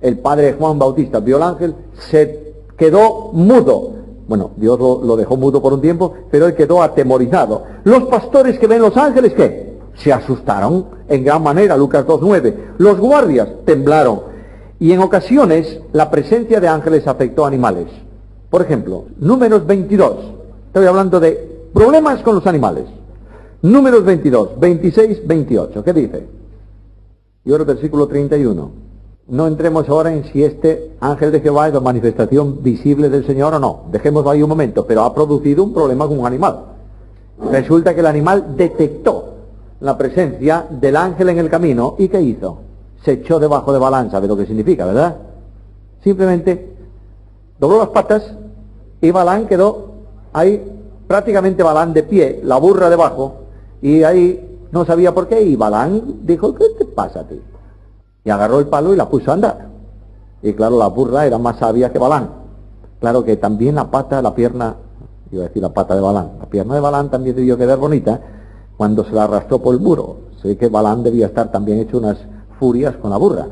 el padre de Juan Bautista, vio al ángel, se quedó mudo. Bueno, Dios lo dejó mudo por un tiempo, pero él quedó atemorizado. Los pastores que ven los ángeles, ¿qué? Se asustaron en gran manera, Lucas 2:9. Los guardias temblaron. Y en ocasiones la presencia de ángeles afectó a animales. Por ejemplo, Números 22. Estoy hablando de problemas con los animales. Números 22, 26, 28. ¿Qué dice? Y ahora el versículo 31. No entremos ahora en si este ángel de Jehová es la manifestación visible del Señor o no. Dejémoslo ahí un momento, pero ha producido un problema con un animal. Resulta que el animal detectó la presencia del ángel en el camino, ¿y qué hizo? Se echó debajo de Balaam, ¿sabe lo que significa, verdad? Simplemente dobló las patas y Balaam quedó ahí, prácticamente Balaam de pie, la burra debajo, y ahí no sabía por qué, y Balaam dijo, ¿qué te pasa a ti? Y agarró el palo y la puso a andar. Y claro, la burra era más sabia que Balaam. Claro que también la pierna de Balaam, la pierna de Balaam también debió quedar bonita cuando se la arrastró por el muro. Sé que Balaam debía estar también hecho unas furias con la burra.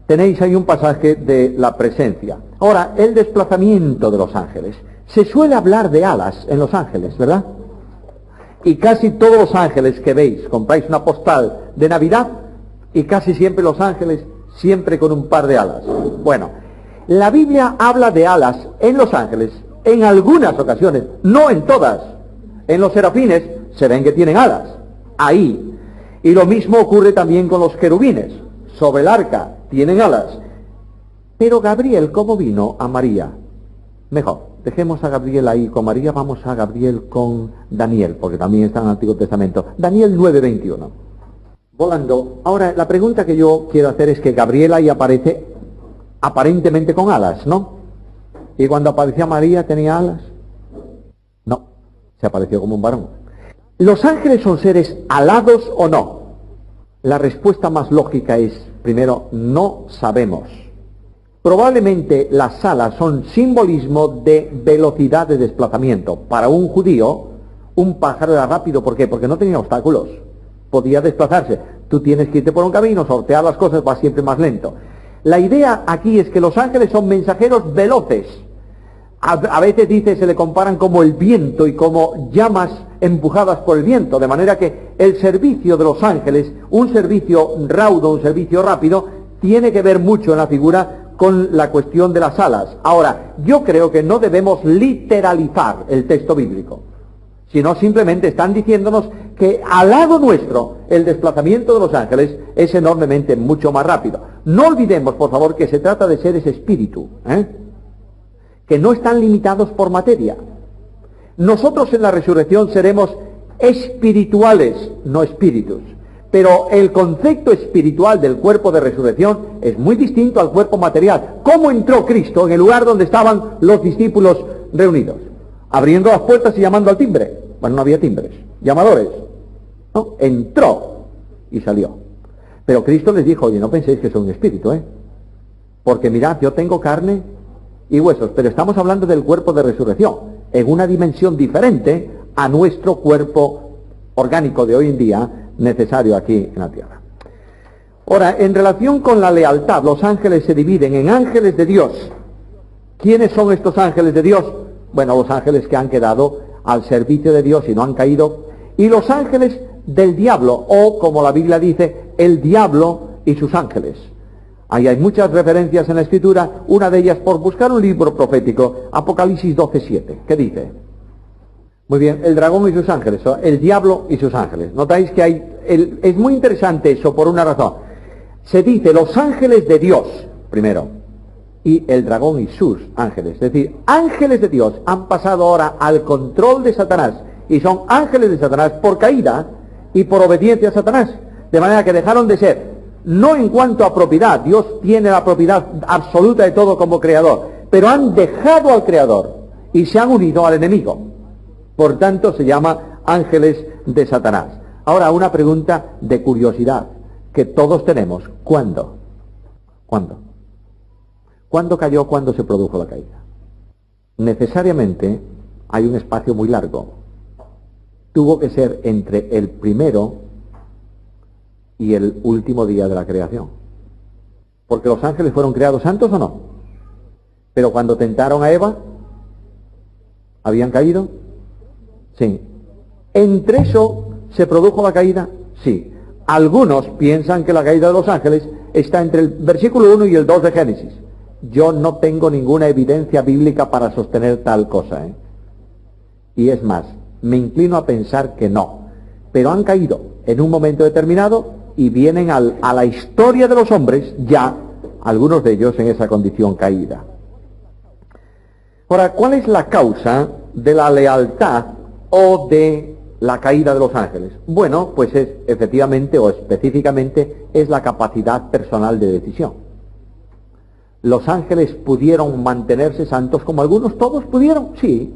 Tenéis ahí un pasaje de la presencia. Ahora, el desplazamiento de los ángeles. Se suele hablar de alas en los ángeles, ¿verdad? Y casi todos los ángeles que veis, compráis una postal de Navidad y casi siempre los ángeles, siempre con un par de alas. Bueno, la Biblia habla de alas en los ángeles en algunas ocasiones, no en todas. En los serafines se ven que tienen alas, ahí. Y lo mismo ocurre también con los querubines. Sobre el arca tienen alas. Pero Gabriel, ¿cómo vino a María? Mejor, dejemos a Gabriel ahí con María, vamos a Gabriel con Daniel, porque también está en el Antiguo Testamento. Daniel 9:21. Volando. Ahora, la pregunta que yo quiero hacer es que Gabriel ahí aparece aparentemente con alas, ¿no? Y cuando apareció María, ¿tenía alas? No, se apareció como un varón. ¿Los ángeles son seres alados o no? La respuesta más lógica es, primero, no sabemos. Probablemente las alas son simbolismo de velocidad de desplazamiento. Para un judío, un pájaro era rápido. ¿Por qué? Porque no tenía obstáculos. Podía desplazarse. Tú tienes que irte por un camino, sortear las cosas, va siempre más lento. La idea aquí es que los ángeles son mensajeros veloces. A veces se le comparan como el viento y como llamas empujadas por el viento, de manera que el servicio de los ángeles, un servicio raudo, un servicio rápido, tiene que ver mucho en la figura con la cuestión de las alas. Ahora, yo creo que no debemos literalizar el texto bíblico, sino simplemente están diciéndonos que al lado nuestro el desplazamiento de los ángeles es enormemente mucho más rápido. No olvidemos, por favor, que se trata de seres espíritu, que no están limitados por materia. Nosotros en la resurrección seremos espirituales, no espíritus. Pero el concepto espiritual del cuerpo de resurrección es muy distinto al cuerpo material. ¿Cómo entró Cristo en el lugar donde estaban los discípulos reunidos? Abriendo las puertas y llamando al timbre. Bueno, no había timbres, llamadores. No, entró y salió. Pero Cristo les dijo, oye, no penséis que soy un espíritu, porque mirad, yo tengo carne y huesos, pero estamos hablando del cuerpo de resurrección, en una dimensión diferente a nuestro cuerpo orgánico de hoy en día, necesario aquí en la tierra. Ahora, en relación con la lealtad, los ángeles se dividen en ángeles de Dios. ¿Quiénes son estos ángeles de Dios? Bueno, los ángeles que han quedado al servicio de Dios y no han caído, y los ángeles del diablo, o como la Biblia dice, el diablo y sus ángeles. Ahí hay muchas referencias en la Escritura, una de ellas por buscar un libro profético, Apocalipsis 12:7. ¿Qué dice? Muy bien, el dragón y sus ángeles, el diablo y sus ángeles. Notáis que es muy interesante eso por una razón. Se dice los ángeles de Dios, primero, y el dragón y sus ángeles. Es decir, ángeles de Dios han pasado ahora al control de Satanás, y son ángeles de Satanás por caída y por obediencia a Satanás. De manera que dejaron de ser, no en cuanto a propiedad, Dios tiene la propiedad absoluta de todo como creador, pero han dejado al creador y se han unido al enemigo. Por tanto, se llama ángeles de Satanás. Ahora, una pregunta de curiosidad que todos tenemos. ¿Cuándo? ¿Cuándo? ¿Cuándo cayó? ¿Cuándo se produjo la caída? Necesariamente hay un espacio muy largo. Tuvo que ser entre el primero y el último día de la creación. Porque los ángeles fueron creados santos o no. Pero cuando tentaron a Eva, ¿habían caído? Sí. ¿Entre eso se produjo la caída? Sí. Algunos piensan que la caída de los ángeles está entre el versículo 1 y el 2 de Génesis. Yo no tengo ninguna evidencia bíblica para sostener tal cosa, Y es más, me inclino a pensar que no. Pero han caído en un momento determinado y vienen a la historia de los hombres, ya algunos de ellos en esa condición caída. Ahora, ¿cuál es la causa de la lealtad o de la caída de los ángeles? Bueno, pues es efectivamente o específicamente es la capacidad personal de decisión. ¿Los ángeles pudieron mantenerse santos como algunos? ¿Todos pudieron? Sí.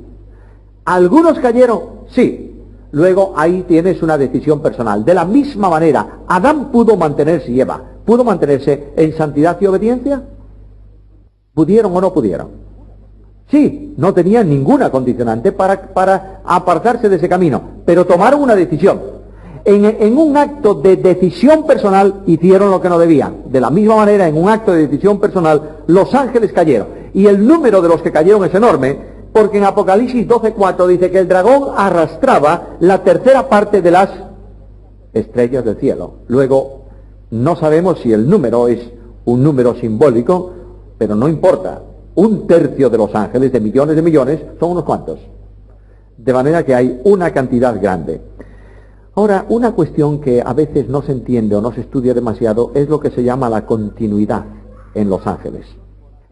¿Algunos cayeron? Sí. Luego ahí tienes una decisión personal. De la misma manera, Adán pudo mantenerse, y Eva, ¿pudo mantenerse en santidad y obediencia? ¿Pudieron o no pudieron? Sí, no tenían ninguna condicionante para apartarse de ese camino, pero tomaron una decisión. En un acto de decisión personal hicieron lo que no debían. De la misma manera, en un acto de decisión personal, los ángeles cayeron. Y el número de los que cayeron es enorme, porque en Apocalipsis 12:4 dice que el dragón arrastraba la tercera parte de las estrellas del cielo. Luego, no sabemos si el número es un número simbólico, pero no importa. Un tercio de los ángeles, de millones, son unos cuantos. De manera que hay una cantidad grande. Ahora, una cuestión que a veces no se entiende o no se estudia demasiado es lo que se llama la continuidad en los ángeles.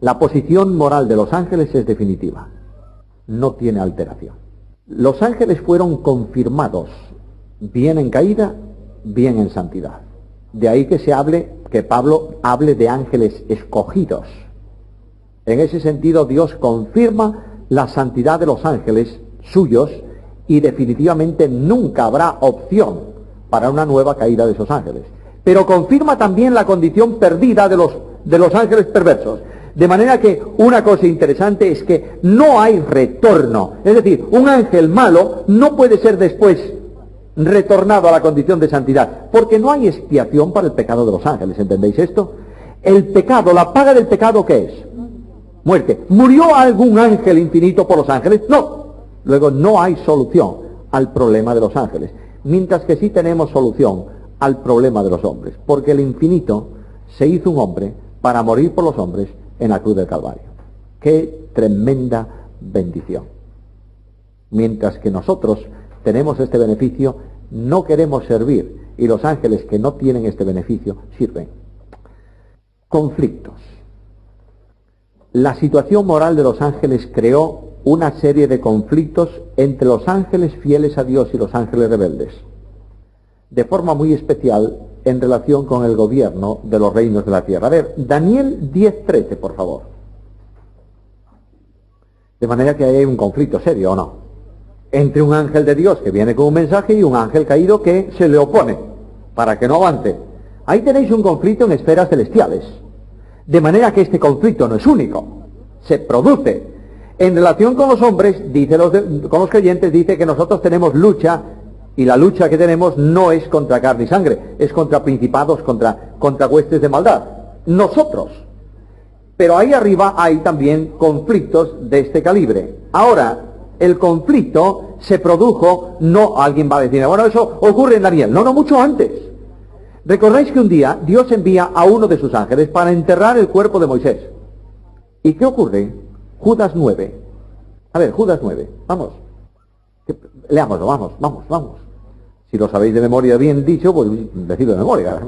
La posición moral de los ángeles es definitiva. No tiene alteración. Los ángeles fueron confirmados, bien en caída, bien en santidad. De ahí que Pablo hable de ángeles escogidos. En ese sentido, Dios confirma la santidad de los ángeles suyos y definitivamente nunca habrá opción para una nueva caída de esos ángeles. Pero confirma también la condición perdida de los ángeles perversos. De manera que una cosa interesante es que no hay retorno. Es decir, un ángel malo no puede ser después retornado a la condición de santidad, porque no hay expiación para el pecado de los ángeles. ¿Entendéis esto? El pecado, la paga del pecado, ¿qué es? Muerte. ¿Murió algún ángel infinito por los ángeles? No. Luego no hay solución al problema de los ángeles, mientras que sí tenemos solución al problema de los hombres, porque el infinito se hizo un hombre para morir por los hombres en la cruz del Calvario. ¡Qué tremenda bendición! Mientras que nosotros tenemos este beneficio, no queremos servir, y los ángeles que no tienen este beneficio sirven. Conflictos. La situación moral de los ángeles creó una serie de conflictos entre los ángeles fieles a Dios y los ángeles rebeldes, de forma muy especial en relación con el gobierno de los reinos de la tierra. A ver, Daniel 10:13, por favor. De manera que hay un conflicto serio, ¿o no? Entre un ángel de Dios que viene con un mensaje y un ángel caído que se le opone para que no avance. Ahí tenéis un conflicto en esferas celestiales. De manera que este conflicto no es único, se produce. En relación con los hombres, con los creyentes, dice que nosotros tenemos lucha, y la lucha que tenemos no es contra carne y sangre, es contra principados, contra huestes de maldad. Nosotros. Pero ahí arriba hay también conflictos de este calibre. Ahora, el conflicto se produjo, no alguien va a decir, bueno, eso ocurre en Daniel. No, mucho antes. Recordáis que un día Dios envía a uno de sus ángeles para enterrar el cuerpo de Moisés. ¿Y qué ocurre? Judas 9. A ver, Judas 9. Vamos. Leámoslo, vamos. Si lo sabéis de memoria bien dicho, pues decidlo de memoria.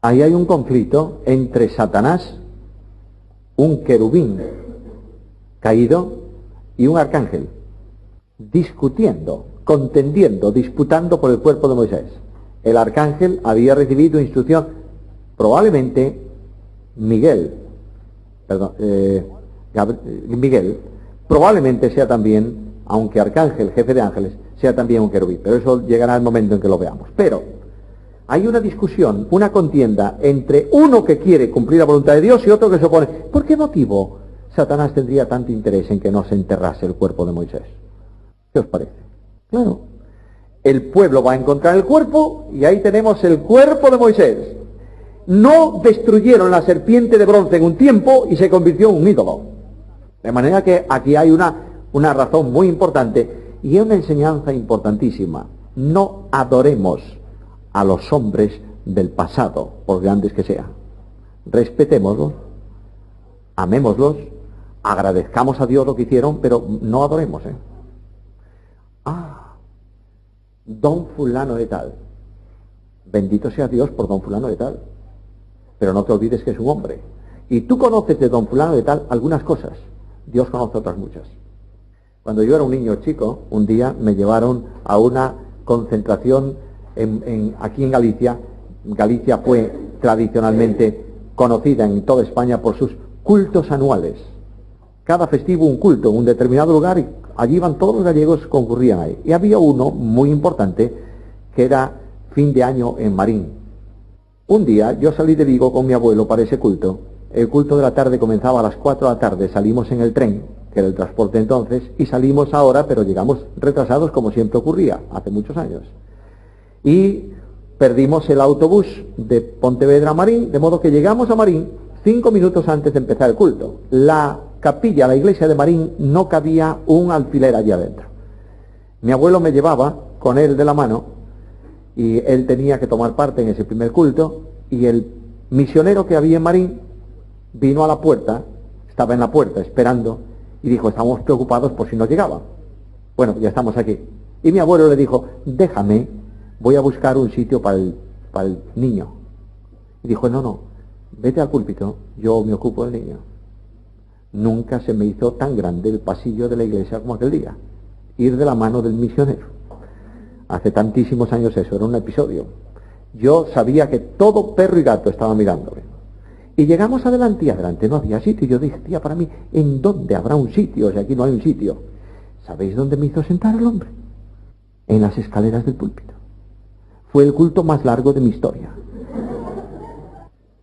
Ahí hay un conflicto entre Satanás, un querubín caído, y un arcángel, discutiendo, contendiendo, disputando por el cuerpo de Moisés. El arcángel había recibido instrucción, probablemente Miguel, probablemente sea también, aunque arcángel, jefe de ángeles, sea también un querubín, pero eso llegará el momento en que lo veamos. Pero hay una discusión, una contienda entre uno que quiere cumplir la voluntad de Dios y otro que se opone. ¿Por qué motivo Satanás tendría tanto interés en que no se enterrase el cuerpo de Moisés? ¿Qué os parece? Claro, el pueblo va a encontrar el cuerpo y ahí tenemos el cuerpo de Moisés. No destruyeron la serpiente de bronce en un tiempo y se convirtió en un ídolo. De manera que aquí hay una razón muy importante y es una enseñanza importantísima. No adoremos a los hombres del pasado, por grandes que sean. Respetémoslos, amémoslos, agradezcamos a Dios lo que hicieron, pero no adoremos, don fulano de tal. Bendito sea Dios por don fulano de tal. Pero no te olvides que es un hombre. Y tú conoces de don fulano de tal algunas cosas. Dios conoce otras muchas. Cuando yo era un niño chico, un día me llevaron a una concentración aquí en Galicia. Galicia fue tradicionalmente conocida en toda España por sus cultos anuales. Cada festivo un culto en un determinado lugar y allí iban todos los gallegos, concurrían ahí. Y había uno muy importante que era fin de año en Marín. Un día yo salí de Vigo con mi abuelo para ese culto. El culto de la tarde comenzaba a las 4 de la tarde, salimos en el tren, que era el transporte entonces, y salimos ahora, pero llegamos retrasados como siempre ocurría, hace muchos años. Y perdimos el autobús de Pontevedra a Marín, de modo que llegamos a Marín 5 minutos antes de empezar el culto. La capilla, la iglesia de Marín, no cabía un alfiler allí adentro. Mi abuelo me llevaba con él de la mano y él tenía que tomar parte en ese primer culto, y el misionero que había en Marín vino a la puerta, estaba en la puerta esperando, y dijo, estamos preocupados por si no llegaba. Bueno, ya estamos aquí. Y mi abuelo le dijo, déjame, voy a buscar un sitio para el niño. Y dijo, no, vete al púlpito, yo me ocupo del niño. Nunca se me hizo tan grande el pasillo de la iglesia como aquel día. Ir de la mano del misionero. Hace tantísimos años eso, era un episodio. Yo sabía que todo perro y gato estaba mirándome. Y llegamos adelante y adelante no había sitio. Y yo dije, tía, para mí, ¿en dónde habrá un sitio? O sea, aquí no hay un sitio. ¿Sabéis dónde me hizo sentar el hombre? En las escaleras del púlpito. Fue el culto más largo de mi historia.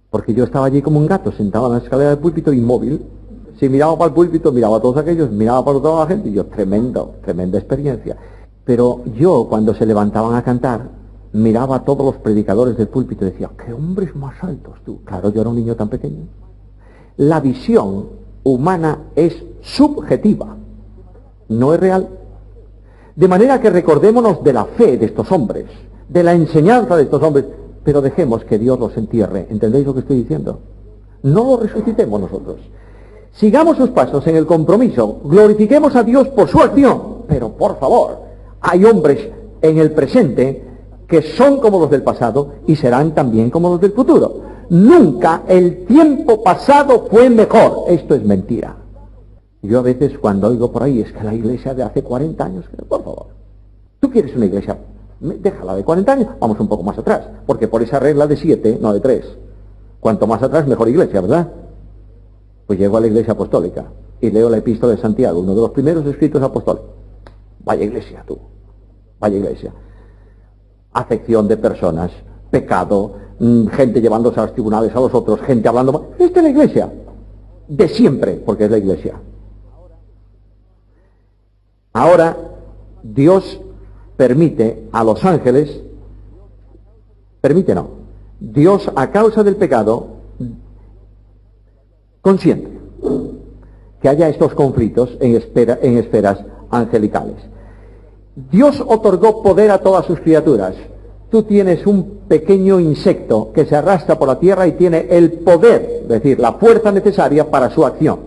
Porque yo estaba allí como un gato, sentado en la escalera del púlpito, inmóvil. Si miraba para el púlpito, miraba a todos aquellos, miraba para toda la gente, y yo, tremenda experiencia. Pero yo, cuando se levantaban a cantar, miraba a todos los predicadores del púlpito y decía, ¡qué hombres más altos tú! Claro, yo era un niño tan pequeño. La visión humana es subjetiva, no es real. De manera que recordémonos de la fe de estos hombres, de la enseñanza de estos hombres, pero dejemos que Dios los entierre. ¿Entendéis lo que estoy diciendo? No lo resucitemos nosotros. Sigamos sus pasos en el compromiso, glorifiquemos a Dios por su acción, pero por favor, hay hombres en el presente que son como los del pasado y serán también como los del futuro. Nunca el tiempo pasado fue mejor. Esto es mentira. Yo a veces cuando oigo por ahí, es que la iglesia de hace 40 años, por favor, ¿tú quieres una iglesia? Déjala de 40 años, vamos un poco más atrás, porque por esa regla de 7, no de 3, cuanto más atrás mejor iglesia, ¿verdad? Pues llego a la iglesia apostólica y leo la epístola de Santiago, uno de los primeros escritos apostólicos. Vaya iglesia tú, vaya iglesia. Afección de personas, pecado, gente llevándose a los tribunales a los otros, gente hablando mal. Esta es la iglesia, de siempre, porque es la iglesia. Ahora, Dios permite a los ángeles, Dios a causa del pecado, consiente que haya estos conflictos en esferas angelicales. Dios otorgó poder a todas sus criaturas. Tú tienes un pequeño insecto que se arrastra por la tierra y tiene el poder, es decir, la fuerza necesaria para su acción.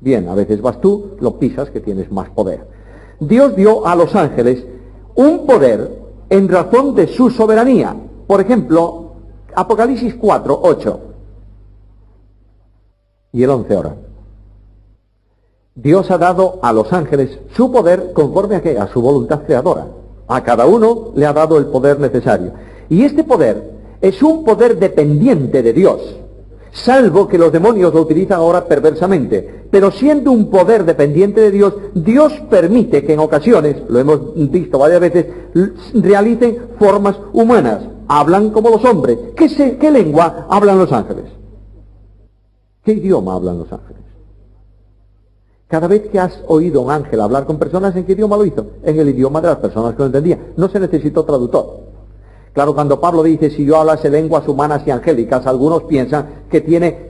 Bien, a veces vas tú, lo pisas, que tienes más poder. Dios dio a los ángeles un poder en razón de su soberanía. Por ejemplo, Apocalipsis 4, 8 y el 11 ahora. Dios ha dado a los ángeles su poder conforme a qué? A su voluntad creadora. A cada uno le ha dado el poder necesario. Y este poder es un poder dependiente de Dios, salvo que los demonios lo utilizan ahora perversamente. Pero siendo un poder dependiente de Dios, Dios permite que en ocasiones, lo hemos visto varias veces, realicen formas humanas. Hablan como los hombres. ¿Qué lengua hablan los ángeles? ¿Qué idioma hablan los ángeles? Cada vez que has oído a un ángel hablar con personas, ¿en qué idioma lo hizo? En el idioma de las personas que lo entendían. No se necesitó traductor. Claro, cuando Pablo dice, si yo hablase lenguas humanas y angélicas, algunos piensan que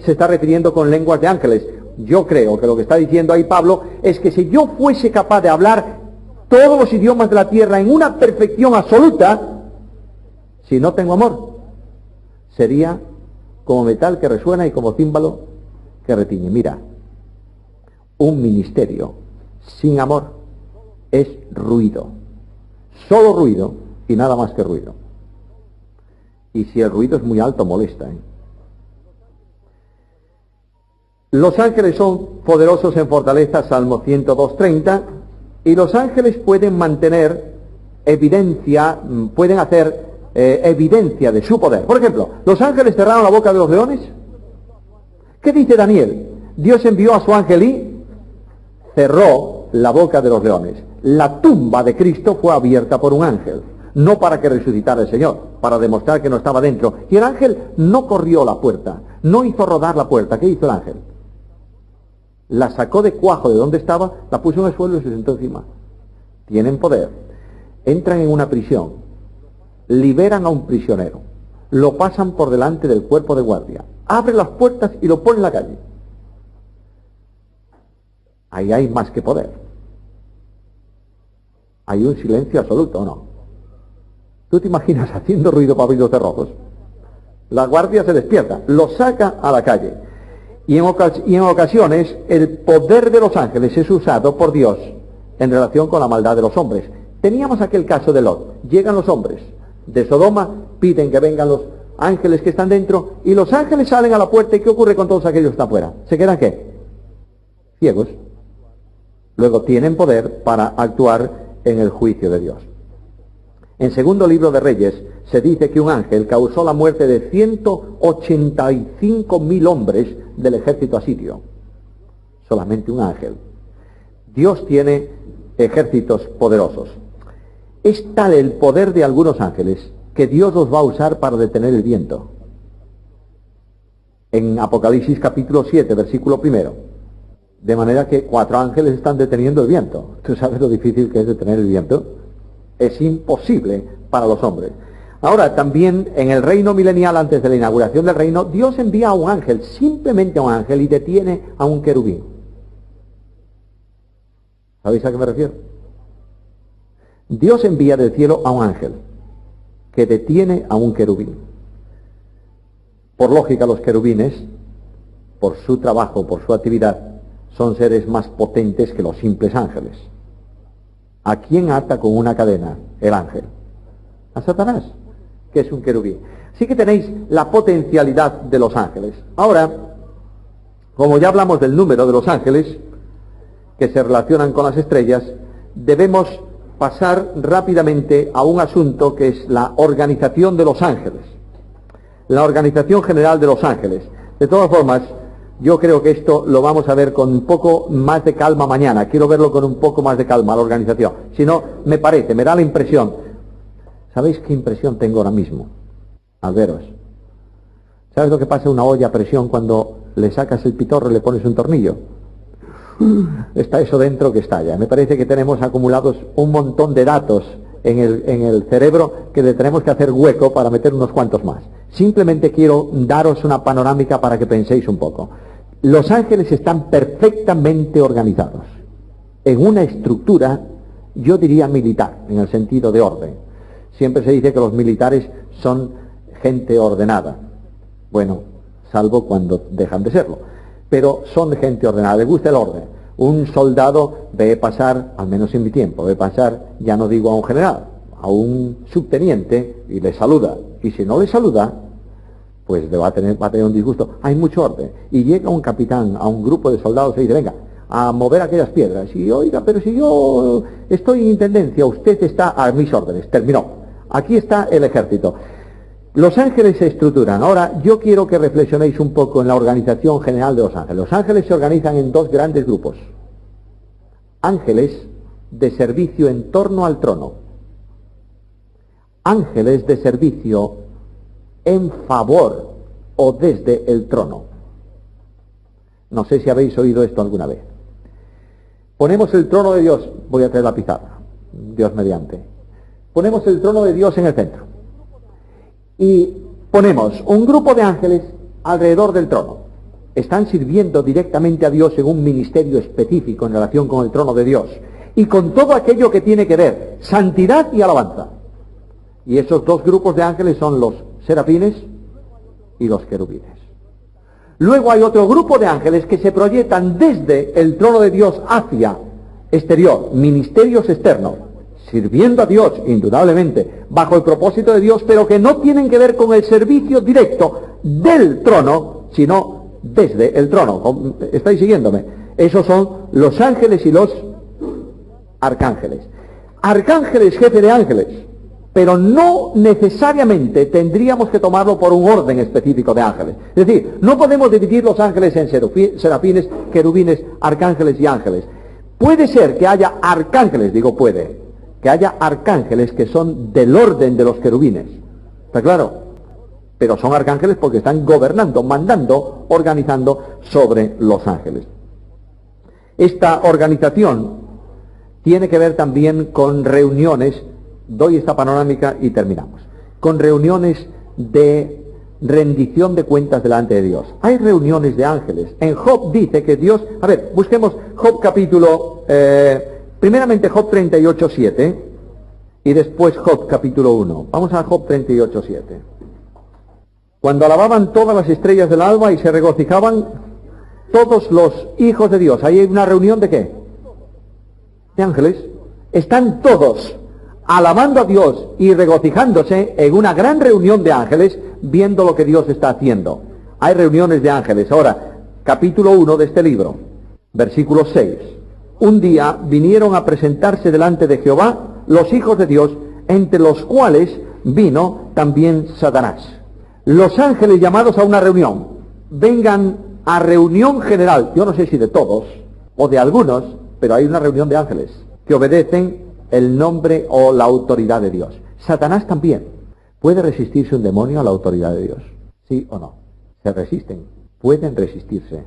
se está refiriendo con lenguas de ángeles. Yo creo que lo que está diciendo ahí Pablo es que si yo fuese capaz de hablar todos los idiomas de la tierra en una perfección absoluta, si no tengo amor, sería como metal que resuena y como címbalo que retiñe. Mira, un ministerio sin amor es ruido, solo ruido y nada más que ruido. Y si el ruido es muy alto, molesta, ¿eh? Los ángeles son poderosos en fortaleza, Salmo 102:30, y los ángeles pueden mantener evidencia, pueden hacer evidencia de su poder. Por ejemplo, los ángeles cerraron la boca de los leones. ¿Qué dice Daniel? Dios envió a su ángel y cerró la boca de los leones. La tumba de Cristo fue abierta por un ángel, no para que resucitara el Señor, para demostrar que no estaba dentro. Y el ángel no corrió la puerta, no hizo rodar la puerta. ¿Qué hizo el ángel? La sacó de cuajo de donde estaba, la puso en el suelo y se sentó encima. Tienen poder. Entran en una prisión, liberan a un prisionero, lo pasan por delante del cuerpo de guardia, abren las puertas y lo ponen en la calle. Ahí hay más que poder. Hay un silencio absoluto, ¿o no? ¿Tú te imaginas haciendo ruido para abrir los cerrojos? La guardia se despierta, lo saca a la calle. Y en ocasiones el poder de los ángeles es usado por Dios en relación con la maldad de los hombres. Teníamos aquel caso de Lot. Llegan los hombres de Sodoma, piden que vengan los ángeles que están dentro, y los ángeles salen a la puerta. ¿Y qué ocurre con todos aquellos que están afuera? ¿Se quedan qué? Ciegos. Luego tienen poder para actuar en el juicio de Dios. En segundo libro de Reyes se dice que un ángel causó la muerte de 185.000 hombres del ejército asirio. Solamente un ángel. Dios tiene ejércitos poderosos. Es tal el poder de algunos ángeles que Dios los va a usar para detener el viento. En Apocalipsis capítulo 7, versículo 1. De manera que 4 ángeles están deteniendo el viento. ¿Tú sabes lo difícil que es detener el viento? Es imposible para los hombres. Ahora, también en el reino milenial, antes de la inauguración del reino, Dios envía a un ángel, simplemente a un ángel, y detiene a un querubín. ¿Sabéis a qué me refiero? Dios envía del cielo a un ángel que detiene a un querubín. Por lógica, los querubines, por su trabajo, por su actividad, son seres más potentes que los simples ángeles. ¿A quién ata con una cadena el ángel? A Satanás, que es un querubín. Así que tenéis la potencialidad de los ángeles. Ahora, como ya hablamos del número de los ángeles que se relacionan con las estrellas, debemos pasar rápidamente a un asunto que es la organización de los ángeles. La organización general de los ángeles. De todas formas, yo creo que esto lo vamos a ver con un poco más de calma mañana. Quiero verlo con un poco más de calma, la organización. Si no, me da la impresión. ¿Sabéis qué impresión tengo ahora mismo? Al veros. ¿Sabes lo que pasa en una olla a presión cuando le sacas el pitorro y le pones un tornillo? Está eso dentro que estalla. Me parece que tenemos acumulados un montón de datos en el cerebro que le tenemos que hacer hueco para meter unos cuantos más. Simplemente quiero daros una panorámica para que penséis un poco. Los ángeles están perfectamente organizados en una estructura, yo diría militar, en el sentido de orden. Siempre se dice que los militares son gente ordenada. Bueno, salvo cuando dejan de serlo. Pero son gente ordenada, les gusta el orden. Un soldado ve pasar, al menos en mi tiempo, ve pasar, ya no digo a un general, a un subteniente y le saluda. Y si no le saluda, pues va a tener un disgusto. Hay mucho orden. Y llega un capitán a un grupo de soldados y dice, venga, a mover aquellas piedras. Y oiga, pero si yo estoy en intendencia, usted está a mis órdenes. Terminó. Aquí está el ejército. Los ángeles se estructuran. Ahora, yo quiero que reflexionéis un poco en la organización general de los ángeles. Los ángeles se organizan en 2 grandes grupos. Ángeles de servicio en torno al trono. Ángeles de servicio en favor o desde el trono. No sé si habéis oído esto alguna vez. Ponemos el trono de Dios, voy a traer la pizarra, Dios mediante. Ponemos el trono de Dios en el centro. Y ponemos un grupo de ángeles alrededor del trono. Están sirviendo directamente a Dios en un ministerio específico en relación con el trono de Dios. Y con todo aquello que tiene que ver, santidad y alabanza. Y esos 2 grupos de ángeles son los serafines y los querubines. Luego hay otro grupo de ángeles que se proyectan desde el trono de Dios hacia exterior, ministerios externos, sirviendo a Dios, indudablemente, bajo el propósito de Dios, pero que no tienen que ver con el servicio directo del trono, sino desde el trono. ¿Estáis siguiéndome? Esos son los ángeles y los arcángeles. Arcángel es jefe de ángeles, pero no necesariamente tendríamos que tomarlo por un orden específico de ángeles. Es decir, no podemos dividir los ángeles en serafines, querubines, arcángeles y ángeles. Puede ser que haya arcángeles, digo puede, que haya arcángeles que son del orden de los querubines. ¿Está claro? Pero son arcángeles porque están gobernando, mandando, organizando sobre los ángeles. Esta organización tiene que ver también con reuniones, doy esta panorámica y terminamos, con reuniones de rendición de cuentas delante de Dios. Hay reuniones de ángeles. En Job dice que Dios, a ver, busquemos Job capítulo, primeramente Job 38:7 y después Job capítulo 1. Vamos a Job 38:7. Cuando alababan todas las estrellas del alba y se regocijaban todos los hijos de Dios. Ahí hay una reunión de ¿qué? De ángeles. Están todos alabando a Dios y regocijándose en una gran reunión de ángeles, viendo lo que Dios está haciendo. Hay reuniones de ángeles. Ahora, capítulo 1 de este libro, versículo 6. Un día vinieron a presentarse delante de Jehová los hijos de Dios, entre los cuales vino también Satanás. Los ángeles llamados a una reunión, vengan a reunión general, yo no sé si de todos o de algunos, pero hay una reunión de ángeles que obedecen el nombre o la autoridad de Dios. Satanás también. ¿Puede resistirse un demonio a la autoridad de Dios? ¿Sí o no? Se resisten. Pueden resistirse.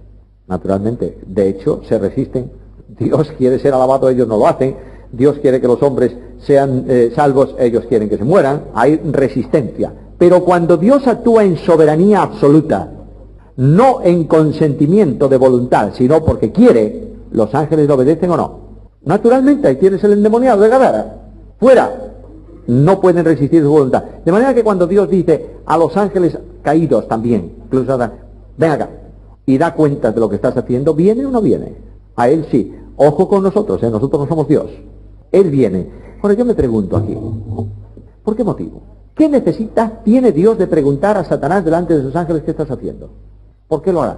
Naturalmente. De hecho, se resisten. Dios quiere ser alabado, ellos no lo hacen. Dios quiere que los hombres sean salvos, ellos quieren que se mueran. Hay resistencia. Pero cuando Dios actúa en soberanía absoluta, no en consentimiento de voluntad, sino porque quiere, ¿los ángeles le obedecen o no? Naturalmente, ahí tienes el endemoniado de Gadara. Fuera. No pueden resistir su voluntad. De manera que cuando Dios dice a los ángeles caídos también, incluso ven acá, y da cuenta de lo que estás haciendo, ¿viene o no viene? A Él sí. Ojo con nosotros, nosotros no somos Dios. Él viene. Ahora yo me pregunto aquí, ¿por qué motivo? ¿Qué necesidad tiene Dios de preguntar a Satanás delante de sus ángeles qué estás haciendo? ¿Por qué lo hará?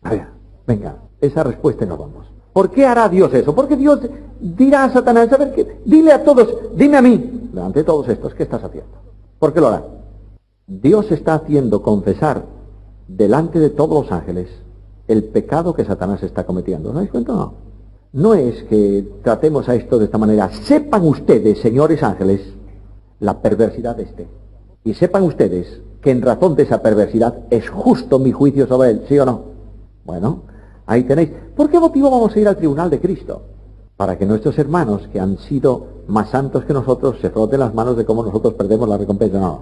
A ver, venga, esa respuesta no vamos. ¿Por qué hará Dios eso? Porque Dios dirá a Satanás, a ver, dile a todos, dime a mí, delante de todos estos, ¿qué estás haciendo? ¿Por qué lo hará? Dios está haciendo confesar delante de todos los ángeles el pecado que Satanás está cometiendo. ¿No dais cuenta o no? No es que tratemos a esto de esta manera. Sepan ustedes, señores ángeles, la perversidad de este. Y sepan ustedes que en razón de esa perversidad es justo mi juicio sobre él, ¿sí o no? Bueno, ahí tenéis. ¿Por qué motivo vamos a ir al tribunal de Cristo? Para que nuestros hermanos que han sido más santos que nosotros se froten las manos de cómo nosotros perdemos la recompensa. No.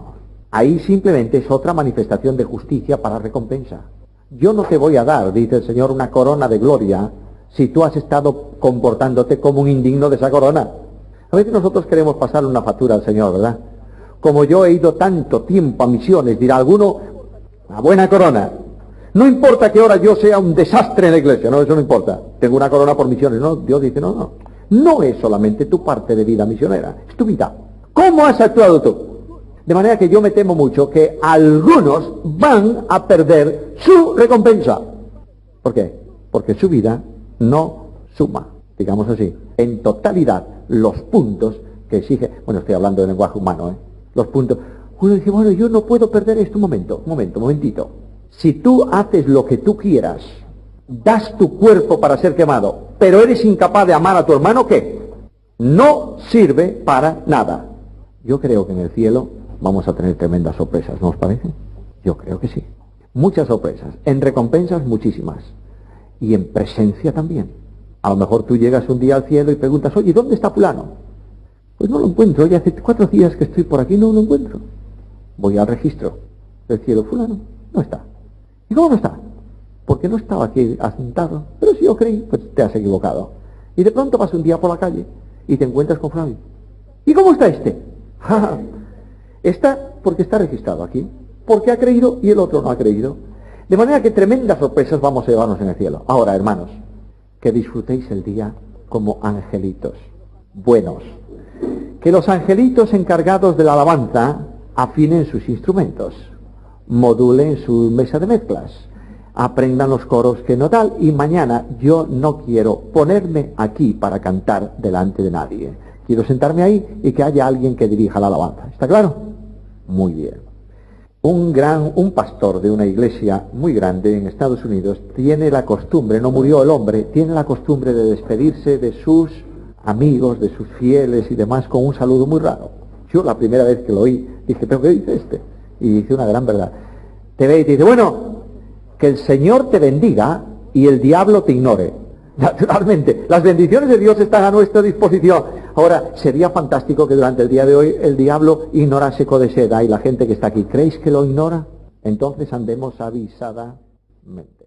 Ahí simplemente es otra manifestación de justicia para recompensa. Yo no te voy a dar, dice el Señor, una corona de gloria si tú has estado comportándote como un indigno de esa corona. A veces nosotros queremos pasarle una factura al Señor, ¿verdad? Como yo he ido tanto tiempo a misiones, dirá alguno, una buena corona. No importa que ahora yo sea un desastre en la iglesia, no, eso no importa. Tengo una corona por misiones, no. Dios dice, no. No es solamente tu parte de vida misionera, es tu vida. ¿Cómo has actuado tú? De manera que yo me temo mucho que algunos van a perder su recompensa. ¿Por qué? Porque su vida no suma, digamos así, en totalidad los puntos que exige, bueno, estoy hablando de lenguaje humano, los puntos. Uno dice, bueno, yo no puedo perder esto, momentito. Si tú haces lo que tú quieras, das tu cuerpo para ser quemado, pero eres incapaz de amar a tu hermano, ¿qué? No sirve para nada. Yo creo que en el cielo vamos a tener tremendas sorpresas, ¿no os parece? Yo creo que sí. Muchas sorpresas. En recompensas, muchísimas. Y en presencia también. A lo mejor tú llegas un día al cielo y preguntas, oye, ¿dónde está fulano? Pues no lo encuentro, ya hace 4 días que estoy por aquí, no lo encuentro. Voy al registro del cielo, fulano, no está. ¿Y cómo no está? Porque no estaba aquí asentado. Pero si yo creí, pues te has equivocado. Y de pronto vas un día por la calle y te encuentras con fulano. ¿Y cómo está este? Está porque está registrado aquí. Porque ha creído y el otro no ha creído. De manera que tremendas sorpresas vamos a llevarnos en el cielo. Ahora, hermanos, que disfrutéis el día como angelitos buenos, que los angelitos encargados de la alabanza afinen sus instrumentos, modulen su mesa de mezclas, aprendan los coros que no tal, y mañana yo no quiero ponerme aquí para cantar delante de nadie. Quiero sentarme ahí y que haya alguien que dirija la alabanza. ¿Está claro? Muy bien. Un pastor de una iglesia muy grande en Estados Unidos tiene la costumbre, no murió el hombre, tiene la costumbre de despedirse de sus amigos, de sus fieles y demás con un saludo muy raro. Yo la primera vez que lo oí dije, ¿pero qué dice este? Y dice una gran verdad. Te ve y te dice, bueno, que el Señor te bendiga y el diablo te ignore. Naturalmente, las bendiciones de Dios están a nuestra disposición. Ahora, sería fantástico que durante el día de hoy el diablo ignorase Codeseda y la gente que está aquí. ¿Creéis que lo ignora? Entonces andemos avisadamente.